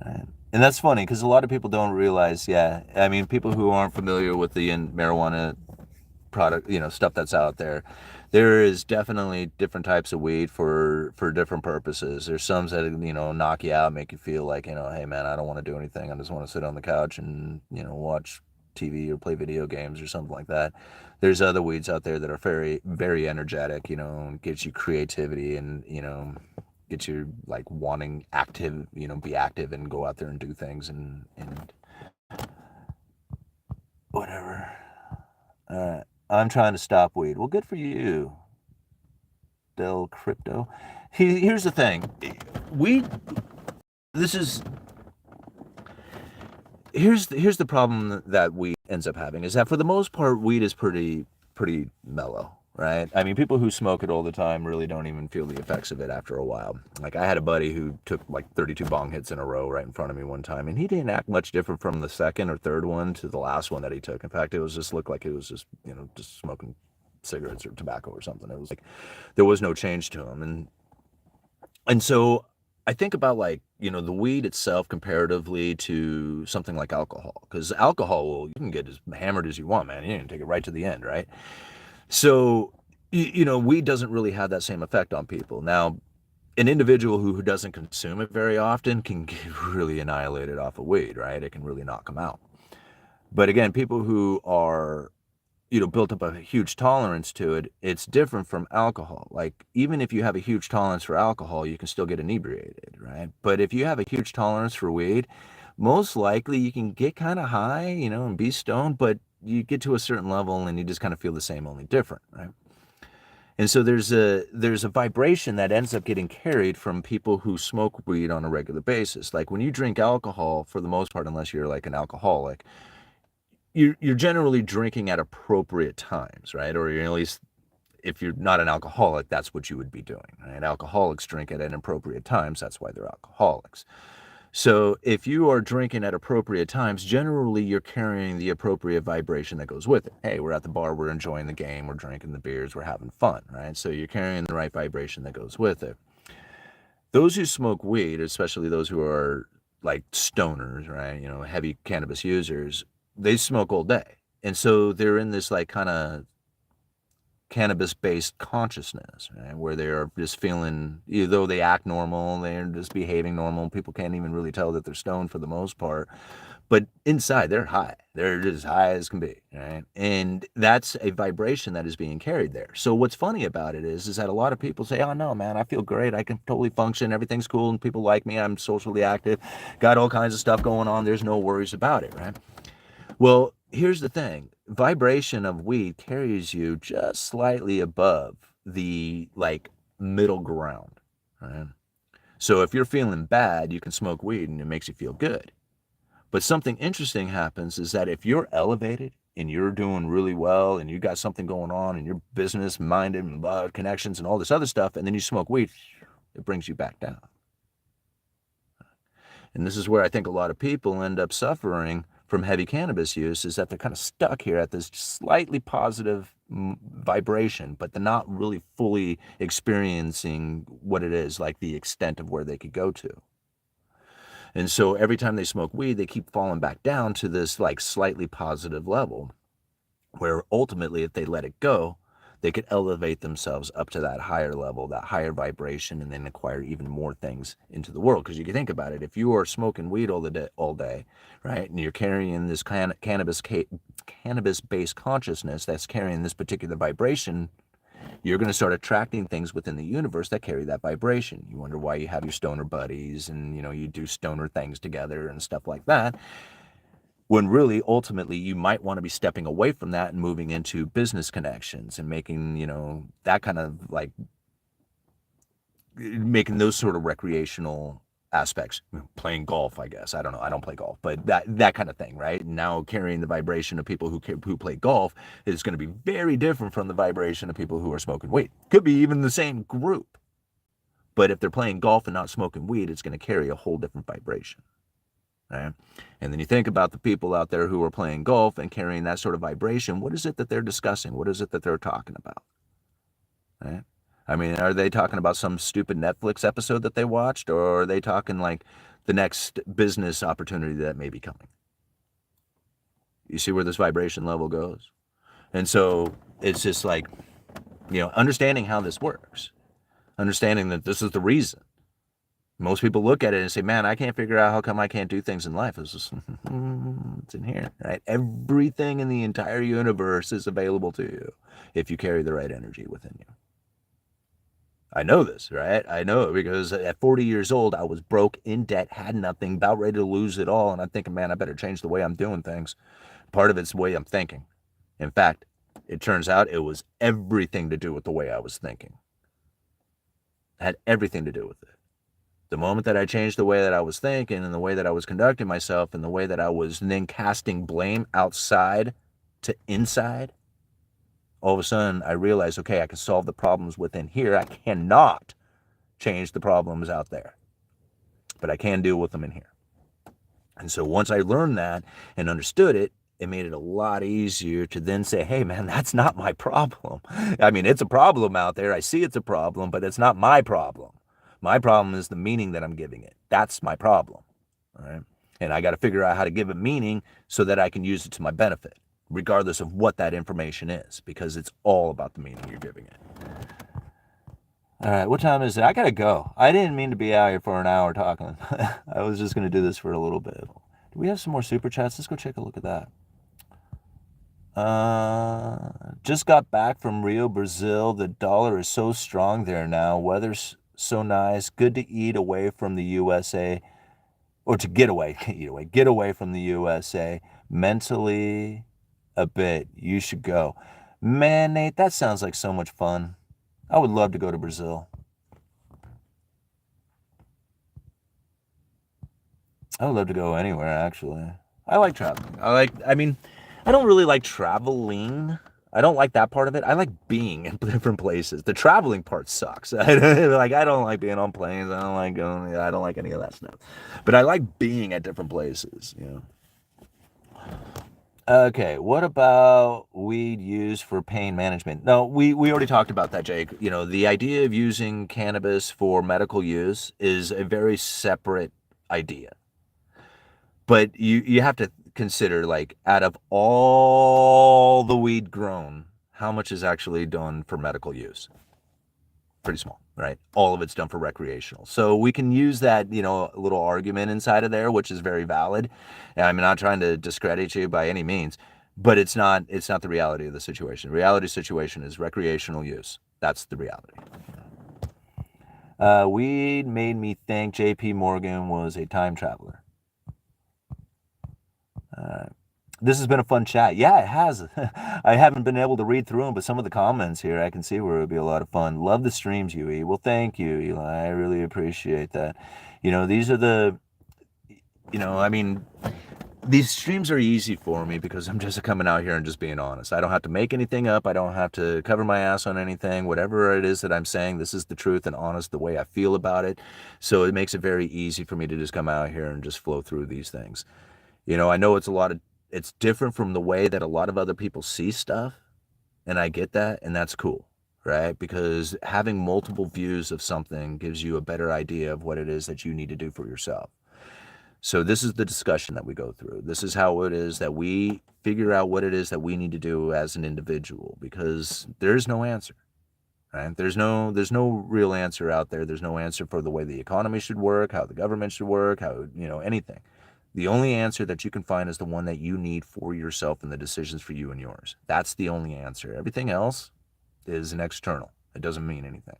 Right. And that's funny because a lot of people don't realize, yeah, I mean, people who aren't familiar with the marijuana product, stuff that's out there, there is definitely different types of weed for different purposes. There's some that, knock you out, make you feel like, hey man, I don't want to do anything. I just want to sit on the couch and, watch TV or play video games or something like that. There's other weeds out there that are very, very energetic, gives you creativity and, get you like wanting active, be active and go out there and do things and whatever. I'm trying to stop weed. Well, good for you, Del Crypto. Here's the thing. Weed, this is, here's the problem that weed ends up having is that for the most part, weed is pretty mellow, right? I mean, people who smoke it all the time really don't even feel the effects of it after a while. Like I had a buddy who took like 32 bong hits in a row right in front of me one time, and he didn't act much different from the second or third one to the last one that he took. In fact, it was just looked like it was just just smoking cigarettes or tobacco or something. It was like there was no change to him, and so I think about like, the weed itself comparatively to something like alcohol, because alcohol, well, you can get as hammered as you want, man. You can take it right to the end, right? So, weed doesn't really have that same effect on people. Now, an individual who doesn't consume it very often can get really annihilated off of weed, right? It can really knock them out. But again, people who are built up a huge tolerance to it, it's different from alcohol. Like, even if you have a huge tolerance for alcohol, you can still get inebriated, right? But if you have a huge tolerance for weed, most likely you can get kind of high, and be stoned, but you get to a certain level and you just kind of feel the same, only different, right? And so there's a vibration that ends up getting carried from people who smoke weed on a regular basis. Like when you drink alcohol, for the most part, unless you're like an alcoholic, you're generally drinking at appropriate times, right? Or you're at least, if you're not an alcoholic, that's what you would be doing, right? Alcoholics drink at inappropriate times. That's why they're alcoholics. So if you are drinking at appropriate times, generally you're carrying the appropriate vibration that goes with it. Hey, we're at the bar, we're enjoying the game, we're drinking the beers, we're having fun, right? So you're carrying the right vibration that goes with it. Those who smoke weed, especially those who are like stoners, right? Heavy cannabis users, they smoke all day. And so they're in this like kind of cannabis-based consciousness, right? Where they're just feeling, though they act normal, they're just behaving normal. People can't even really tell that they're stoned for the most part. But inside, they're high. They're just high as can be, right? And that's a vibration that is being carried there. So what's funny about it is that a lot of people say, "Oh no, man, I feel great. I can totally function. Everything's cool, and people like me. I'm socially active. Got all kinds of stuff going on. There's no worries about it, right?" Well, here's the thing. Vibration of weed carries you just slightly above the like middle ground, right? So if you're feeling bad, you can smoke weed and it makes you feel good. But something interesting happens is that if you're elevated and you're doing really well and you got something going on and you're business minded and connections and all this other stuff, and then you smoke weed, it brings you back down. And this is where I think a lot of people end up suffering from heavy cannabis use, is that they're kind of stuck here at this slightly positive vibration, but they're not really fully experiencing what it is, like the extent of where they could go to. And so every time they smoke weed, they keep falling back down to this like slightly positive level, where ultimately, if they let it go, they could elevate themselves up to that higher level, that higher vibration, and then acquire even more things into the world. Because you can think about it, if you are smoking weed all day, right, and you're carrying this cannabis-based consciousness that's carrying this particular vibration, you're going to start attracting things within the universe that carry that vibration. You wonder why you have your stoner buddies and, you do stoner things together and stuff like that. When really, ultimately, you might want to be stepping away from that and moving into business connections and making, that kind of like making those sort of recreational aspects, playing golf, I guess. I don't know. I don't play golf, but that kind of thing, right? Now carrying the vibration of people who play golf is going to be very different from the vibration of people who are smoking weed. Could be even the same group, but if they're playing golf and not smoking weed, it's going to carry a whole different vibration. Right? And then you think about the people out there who are playing golf and carrying that sort of vibration. What is it that they're discussing? What is it that they're talking about? Right? I mean, are they talking about some stupid Netflix episode that they watched, or are they talking like the next business opportunity that may be coming? You see where this vibration level goes? And so it's just like, understanding how this works, understanding that this is the reason. Most people look at it and say, man, I can't figure out how come I can't do things in life. It's just, it's inherent, right? Everything in the entire universe is available to you if you carry the right energy within you. I know this, right? I know it because at 40 years old, I was broke, in debt, had nothing, about ready to lose it all. And I'm thinking, man, I better change the way I'm doing things. Part of it's the way I'm thinking. In fact, it turns out it was everything to do with the way I was thinking. It had everything to do with it. The moment that I changed the way that I was thinking and the way that I was conducting myself and the way that I was then casting blame outside to inside, all of a sudden I realized, okay, I can solve the problems within here. I cannot change the problems out there, but I can deal with them in here. And so once I learned that and understood it, it made it a lot easier to then say, hey, man, that's not my problem. I mean, it's a problem out there. I see it's a problem, but it's not my problem. My problem is the meaning that I'm giving it. That's my problem. All right. And I got to figure out how to give it meaning so that I can use it to my benefit, regardless of what that information is, because it's all about the meaning you're giving it. All right, what time is it? I gotta go. I didn't mean to be out here for an hour talking. I was just gonna do this for a little bit. Do we have some more super chats? Let's go take a look at that. Just got back from Rio, Brazil. The dollar is so strong there now. Weather's so nice. Good to eat away from the USA, or to get away from the USA. Mentally, a bit. You should go. Man, Nate, that sounds like so much fun. I would love to go to Brazil. I would love to go anywhere, actually. I like traveling. I don't really like traveling. I don't like that part of it. I like being in different places. The traveling part sucks. I don't like being on planes. I don't like going. I don't like any of that stuff. But I like being at different places, you know. Okay, what about weed used for pain management? No, we already talked about that, Jake. You know, the idea of using cannabis for medical use is a very separate idea. But you have to consider, like, out of all the weed grown, how much is actually done for medical use? Pretty small, right? All of it's done for recreational. So we can use that, you know, little argument inside of there, which is very valid. And I'm not trying to discredit you by any means, but it's not the reality of the situation. The reality situation is recreational use. That's the reality. Weed made me think J.P. Morgan was a time traveler. This has been a fun chat. Yeah, it has. I haven't been able to read through them, but some of the comments here I can see where it would be a lot of fun. Love the streams, UE. Well, thank you, Eli. I really appreciate that. You know, these are the, you know, I mean, these streams are easy for me because I'm just coming out here and just being honest. I don't have to make anything up. I don't have to cover my ass on anything. Whatever it is that I'm saying, this is the truth and honest, the way I feel about it. So it makes it very easy for me to just come out here and just flow through these things. You know, I know it's different from the way that a lot of other people see stuff, and I get that, and that's cool, right? Because having multiple views of something gives you a better idea of what it is that you need to do for yourself. So this is the discussion that we go through. This is how it is that we figure out what it is that we need to do as an individual, because there's no answer, right? There's no real answer out there. There's no answer for the way the economy should work, how the government should work, how, you know, anything. The only answer that you can find is the one that you need for yourself and the decisions for you and yours. That's the only answer. Everything else is an external. It doesn't mean anything.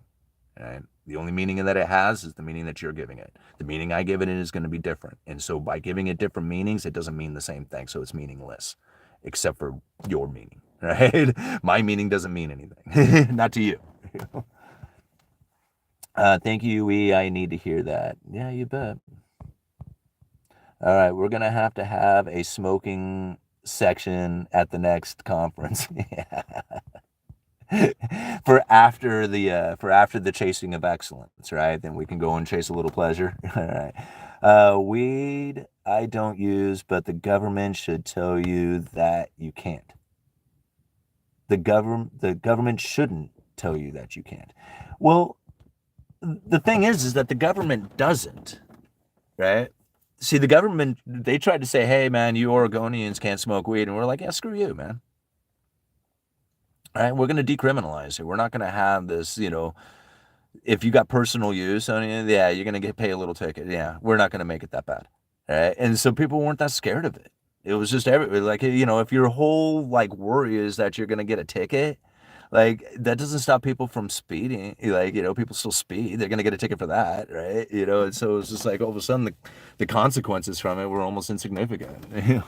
Right? The only meaning that it has is the meaning that you're giving it. The meaning I give it is going to be different. And so by giving it different meanings, it doesn't mean the same thing. So it's meaningless, except for your meaning, right? My meaning doesn't mean anything. Not to you. Thank you, UE. I need to hear that. Yeah, you bet. All right, we're going to have a smoking section at the next conference. for after the chasing of excellence, right? Then we can go and chase a little pleasure. All right. Weed I don't use, but the government should tell you that you can't. The government shouldn't tell you that you can't. Well, the thing is that the government doesn't, right? See, the government, they tried to say, hey, man, you Oregonians can't smoke weed. And we're like, yeah, screw you, man. All right, we're going to decriminalize it. We're not going to have this, you know, if you got personal use, yeah, you're going to pay a little ticket. Yeah, we're not going to make it that bad. All right, and so people weren't that scared of it. It was just like, you know, if your whole, like, worry is that you're going to get a ticket, like, that doesn't stop people from speeding. Like, you know, people still speed. They're going to get a ticket for that, right? You know, and so it's just like all of a sudden the consequences from it were almost insignificant. You know?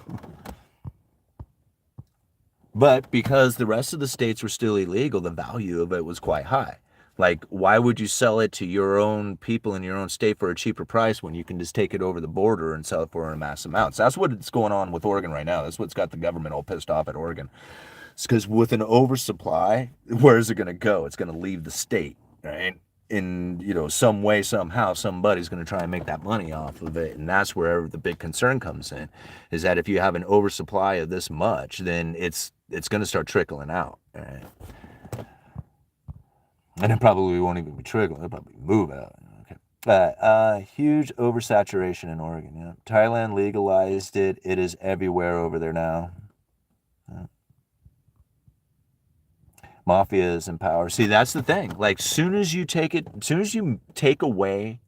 But because the rest of the states were still illegal, the value of it was quite high. Like, why would you sell it to your own people in your own state for a cheaper price when you can just take it over the border and sell it for a mass amounts? That's what's going on with Oregon right now. That's what's got the government all pissed off at Oregon. It's because with an oversupply, where is it going to go? It's going to leave the state, right? In some way, somehow, somebody's going to try and make that money off of it, and that's where the big concern comes in. Is that if you have an oversupply of this much, then it's going to start trickling out, right? And it probably won't even be trickling; it'll probably move out. Okay. Huge oversaturation in Oregon. Yeah, Thailand legalized it. It is everywhere over there now. Mafia is in power. See, that's the thing. Like, soon as you take away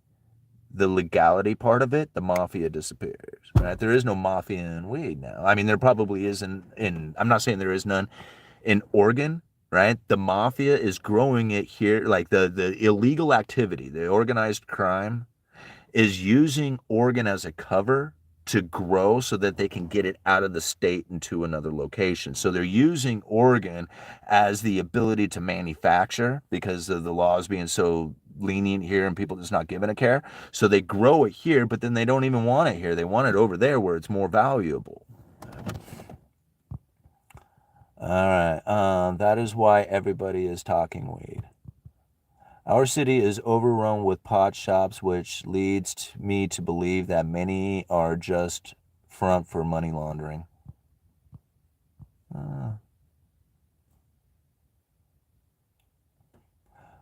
the legality part of it, the mafia disappears. Right? There is no mafia in weed now. I mean, there probably is in. I'm not saying there is none in Oregon. Right? The mafia is growing it here. Like the illegal activity, the organized crime is using Oregon as a cover to grow so that they can get it out of the state into another location. So they're using Oregon as the ability to manufacture because of the laws being so lenient here and people just not giving a care. So they grow it here, but then they don't even want it here. They want it over there where it's more valuable. All right. That is why everybody is talking weed. Our city is overrun with pot shops, which leads me to believe that many are just front for money laundering. All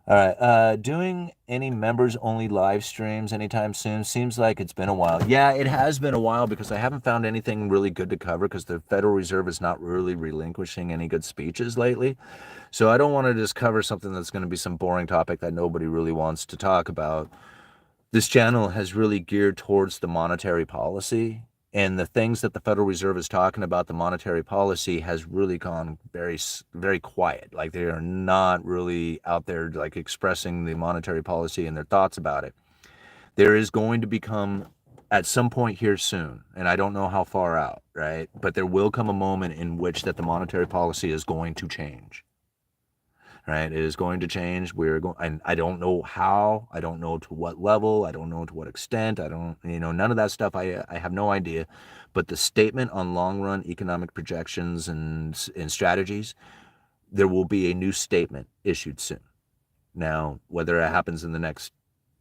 right. Doing any members only live streams anytime soon? Seems like it's been a while. Yeah, it has been a while because I haven't found anything really good to cover because the Federal Reserve is not really relinquishing any good speeches lately. So I don't want to just cover something that's going to be some boring topic that nobody really wants to talk about. This channel has really geared towards the monetary policy, and the things that the Federal Reserve is talking about, the monetary policy has really gone very, very quiet. Like, they are not really out there like expressing the monetary policy and their thoughts about it. There is going to become at some point here soon, and I don't know how far out, right? But there will come a moment in which that the monetary policy is going to change. Right? It is going to change. We're going, and I don't know how, I don't know to what level, I don't know to what extent, I don't, none of that stuff. I have no idea. But the statement on long run economic projections and strategies, there will be a new statement issued soon. Now, whether it happens in the next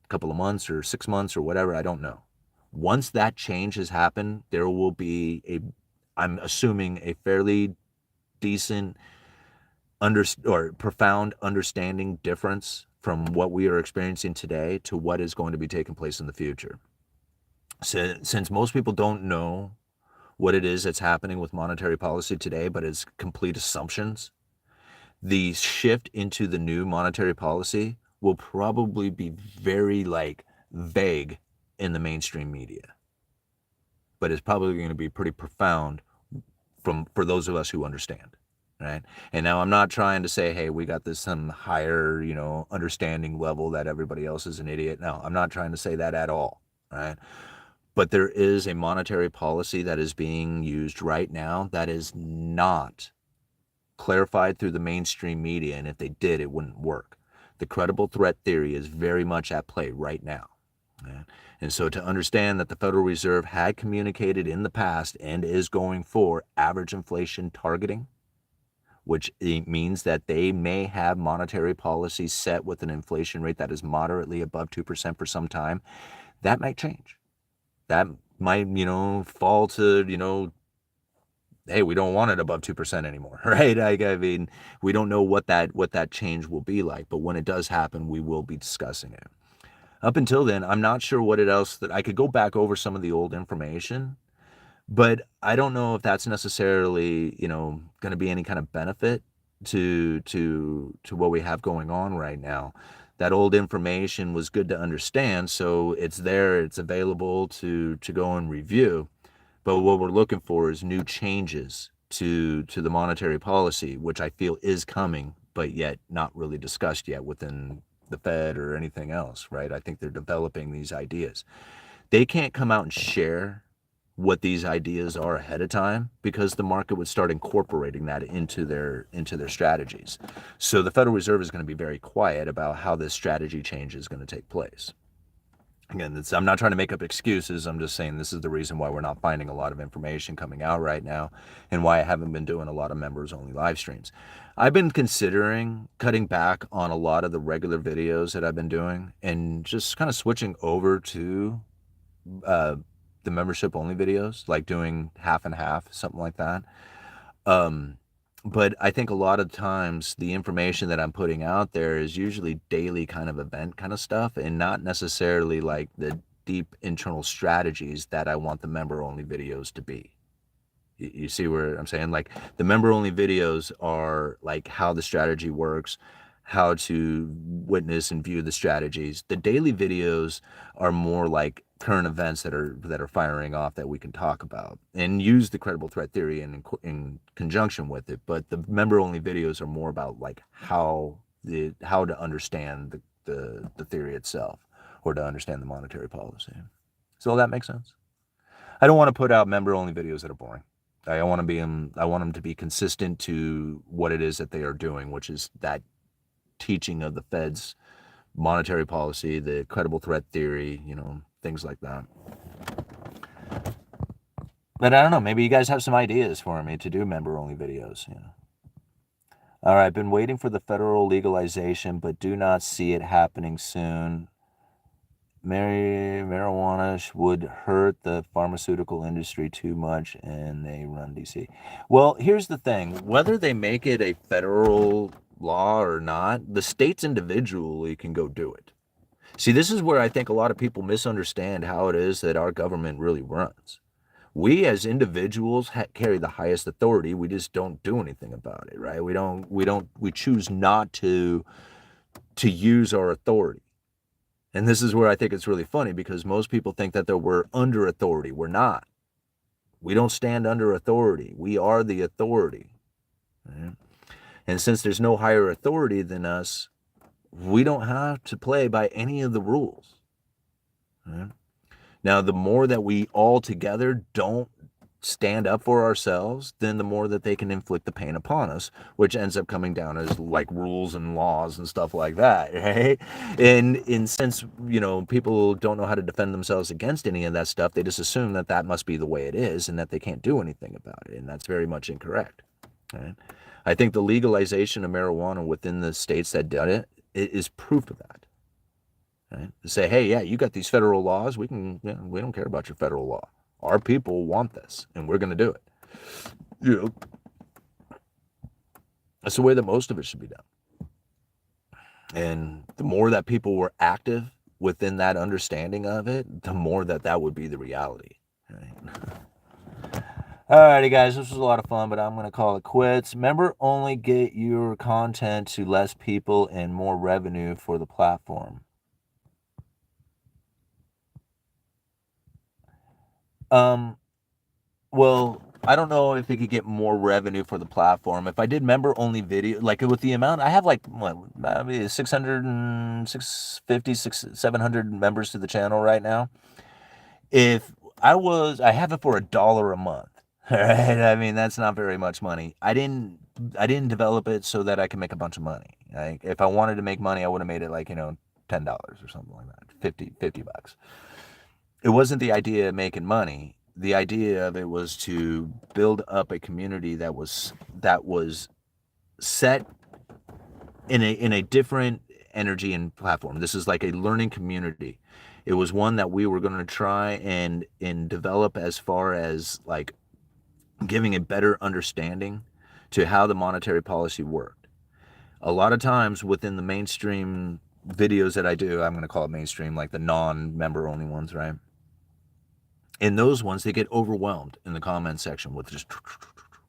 couple of months or 6 months or whatever, I don't know. Once that change has happened, there will be I'm assuming a fairly decent or profound understanding difference from what we are experiencing today to what is going to be taking place in the future. Since most people don't know what it is that's happening with monetary policy today, but it's complete assumptions, the shift into the new monetary policy will probably be very vague in the mainstream media, but it's probably going to be pretty profound for those of us who understand. Right. And now I'm not trying to say, hey, we got this some higher, understanding level that everybody else is an idiot. No, I'm not trying to say that at all. Right. But there is a monetary policy that is being used right now that is not clarified through the mainstream media. And if they did, it wouldn't work. The credible threat theory is very much at play right now. Right? And so to understand that the Federal Reserve had communicated in the past and is going for average inflation targeting, which means that they may have monetary policy set with an inflation rate that is moderately above 2% for some time, that might change. That might, fall to, hey, we don't want it above 2% anymore, right? I mean, we don't know what that change will be like, but when it does happen, we will be discussing it. Up until then, I'm not sure what else that I could go back over some of the old information, but I don't know if that's necessarily, going to be any kind of benefit to what we have going on right now. That old information was good to understand, so it's there, it's available to go and review. But what we're looking for is new changes to the monetary policy, which I feel is coming, but yet not really discussed yet within the Fed or anything else, right? I think they're developing these ideas. They can't come out and share what these ideas are ahead of time, because the market would start incorporating that into their strategies. So the Federal Reserve is going to be very quiet about how this strategy change is going to take place. Again, I'm not trying to make up excuses. I'm just saying this is the reason why we're not finding a lot of information coming out right now, and why I haven't been doing a lot of members-only live streams. I've been considering cutting back on a lot of the regular videos that I've been doing and just kind of switching over to the membership-only videos, like doing half and half, something like that. But I think a lot of times the information that I'm putting out there is usually daily kind of event kind of stuff, and not necessarily like the deep internal strategies that I want the member-only videos to be. You see where I'm saying? Like, the member-only videos are like how the strategy works, how to witness and view the strategies. The daily videos are more like current events that are firing off that we can talk about and use the credible threat theory in conjunction with it. But the member-only videos are more about like how to understand the theory itself, or to understand the monetary policy. So that makes sense. I don't want to put out member-only videos that are boring. I want them to be consistent to what it is that they are doing, which is that teaching of the Fed's monetary policy, the credible threat theory, things like that. But I don't know, maybe you guys have some ideas for me to do member-only videos. All right, I've been waiting for the federal legalization, but do not see it happening soon. Marijuana would hurt the pharmaceutical industry too much, and they run DC. Well, here's the thing. Whether they make it a federal law or not, the states individually can go do it. See, this is where I think a lot of people misunderstand how it is that our government really runs. We as individuals carry the highest authority. We just don't do anything about it, right? We choose not to use our authority. And this is where I think it's really funny, because most people think that we're under authority. We're not. We don't stand under authority. We are the authority. Right? And since there's no higher authority than us, we don't have to play by any of the rules. Right? Now, the more that we all together don't stand up for ourselves, then the more that they can inflict the pain upon us, which ends up coming down as like rules and laws and stuff like that, right? And since, people don't know how to defend themselves against any of that stuff, they just assume that must be the way it is and that they can't do anything about it. And that's very much incorrect, right? I think the legalization of marijuana within the states that did it is proof of that. Right? To say, hey, yeah, you got these federal laws. We don't care about your federal law. Our people want this, and we're going to do it. That's the way that most of it should be done. And the more that people were active within that understanding of it, the more that would be the reality. Right? Alrighty, guys, this was a lot of fun, but I'm going to call it quits. Remember, only get your content to less people and more revenue for the platform. Well, I don't know if it could get more revenue for the platform. If I did member-only video, like with the amount, I have like, what, maybe 600 650, 700 members to the channel right now. If I have it for $1 a month. All right. I mean, that's not very much money. I didn't develop it so that I can make a bunch of money. Like, if I wanted to make money, I would have made it like, $10 or something like that, 50 bucks. It wasn't the idea of making money. The idea of it was to build up a community that was set in a different energy and platform. This is like a learning community. It was one that we were going to try and develop as far as like giving a better understanding to how the monetary policy worked. A lot of times within the mainstream videos that I do, I'm going to call it mainstream, like the non-member only ones, right? In those ones, they get overwhelmed in the comment section with just,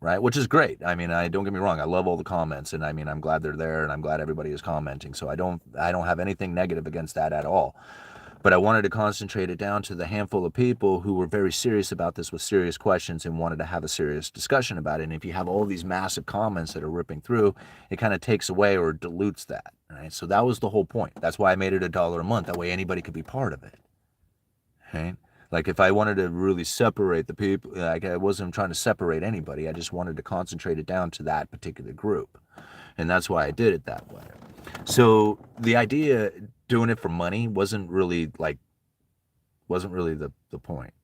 right? Which is great. I mean, don't get me wrong. I love all the comments, and I mean, I'm glad they're there, and I'm glad everybody is commenting. So I don't have anything negative against that at all. But I wanted to concentrate it down to the handful of people who were very serious about this with serious questions and wanted to have a serious discussion about it. And if you have all these massive comments that are ripping through, it kind of takes away or dilutes that, right? So that was the whole point. That's why I made it $1 a month. That way anybody could be part of it, right? Like if I wanted to really separate the people, like I wasn't trying to separate anybody. I just wanted to concentrate it down to that particular group. And that's why I did it that way. So the idea doing it for money wasn't really the point.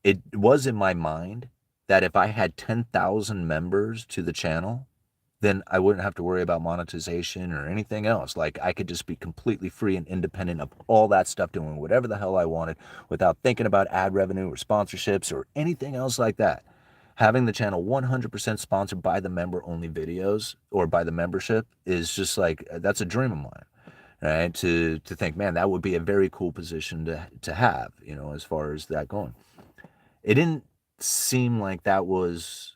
It was in my mind that if I had 10,000 members to the channel, then I wouldn't have to worry about monetization or anything else. Like I could just be completely free and independent of all that stuff, doing whatever the hell I wanted without thinking about ad revenue or sponsorships or anything else like that. Having the channel 100% sponsored by the member only videos or by the membership is just like, that's a dream of mine, right? To think, man, that would be a very cool position to have, you know, as far as that going. It didn't seem like that was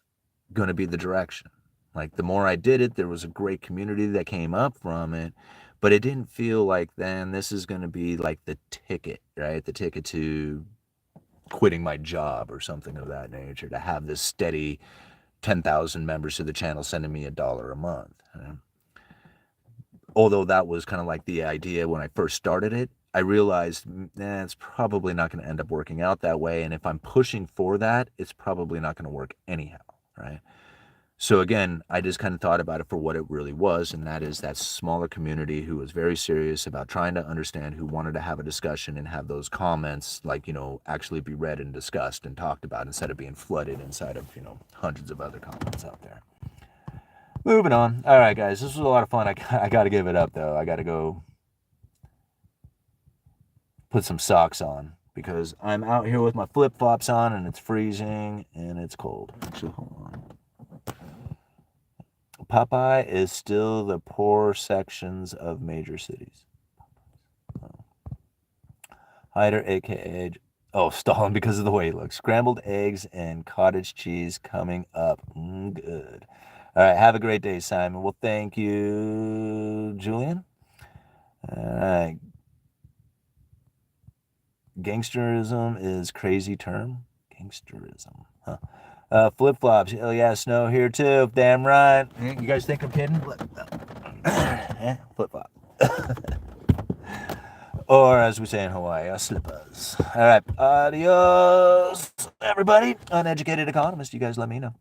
going to be the direction. Like the more I did it, there was a great community that came up from it, but it didn't feel like then this is going to be like the ticket, right? The ticket to quitting my job or something of that nature, to have this steady 10,000 members to the channel sending me $1 a month. Although that was kind of like the idea when I first started it, I realized it's probably not going to end up working out that way. And if I'm pushing for that, it's probably not going to work anyhow, right? So again, I just kind of thought about it for what it really was, and that is that smaller community who was very serious about trying to understand, who wanted to have a discussion and have those comments, like, you know, actually be read and discussed and talked about instead of being flooded inside of, you know, hundreds of other comments out there. Moving on. All right, guys, this was a lot of fun. I got to give it up, though. I got to go put some socks on because I'm out here with my flip-flops on and it's freezing and it's cold. Actually, hold on. Popeye is still the poor sections of major cities. Hyder, aka Stalin, because of the way he looks. Scrambled eggs and cottage cheese coming up. Good. All right, have a great day, Simon. Well, thank you, Julian. All right. Gangsterism is crazy term. Gangsterism, huh? Flip-flops. Hell yeah, snow here too. Damn right. You guys think I'm kidding? Flip-flop. Or as we say in Hawaii, slippers. All right. Adios, everybody. Uneducated Economist. You guys let me know.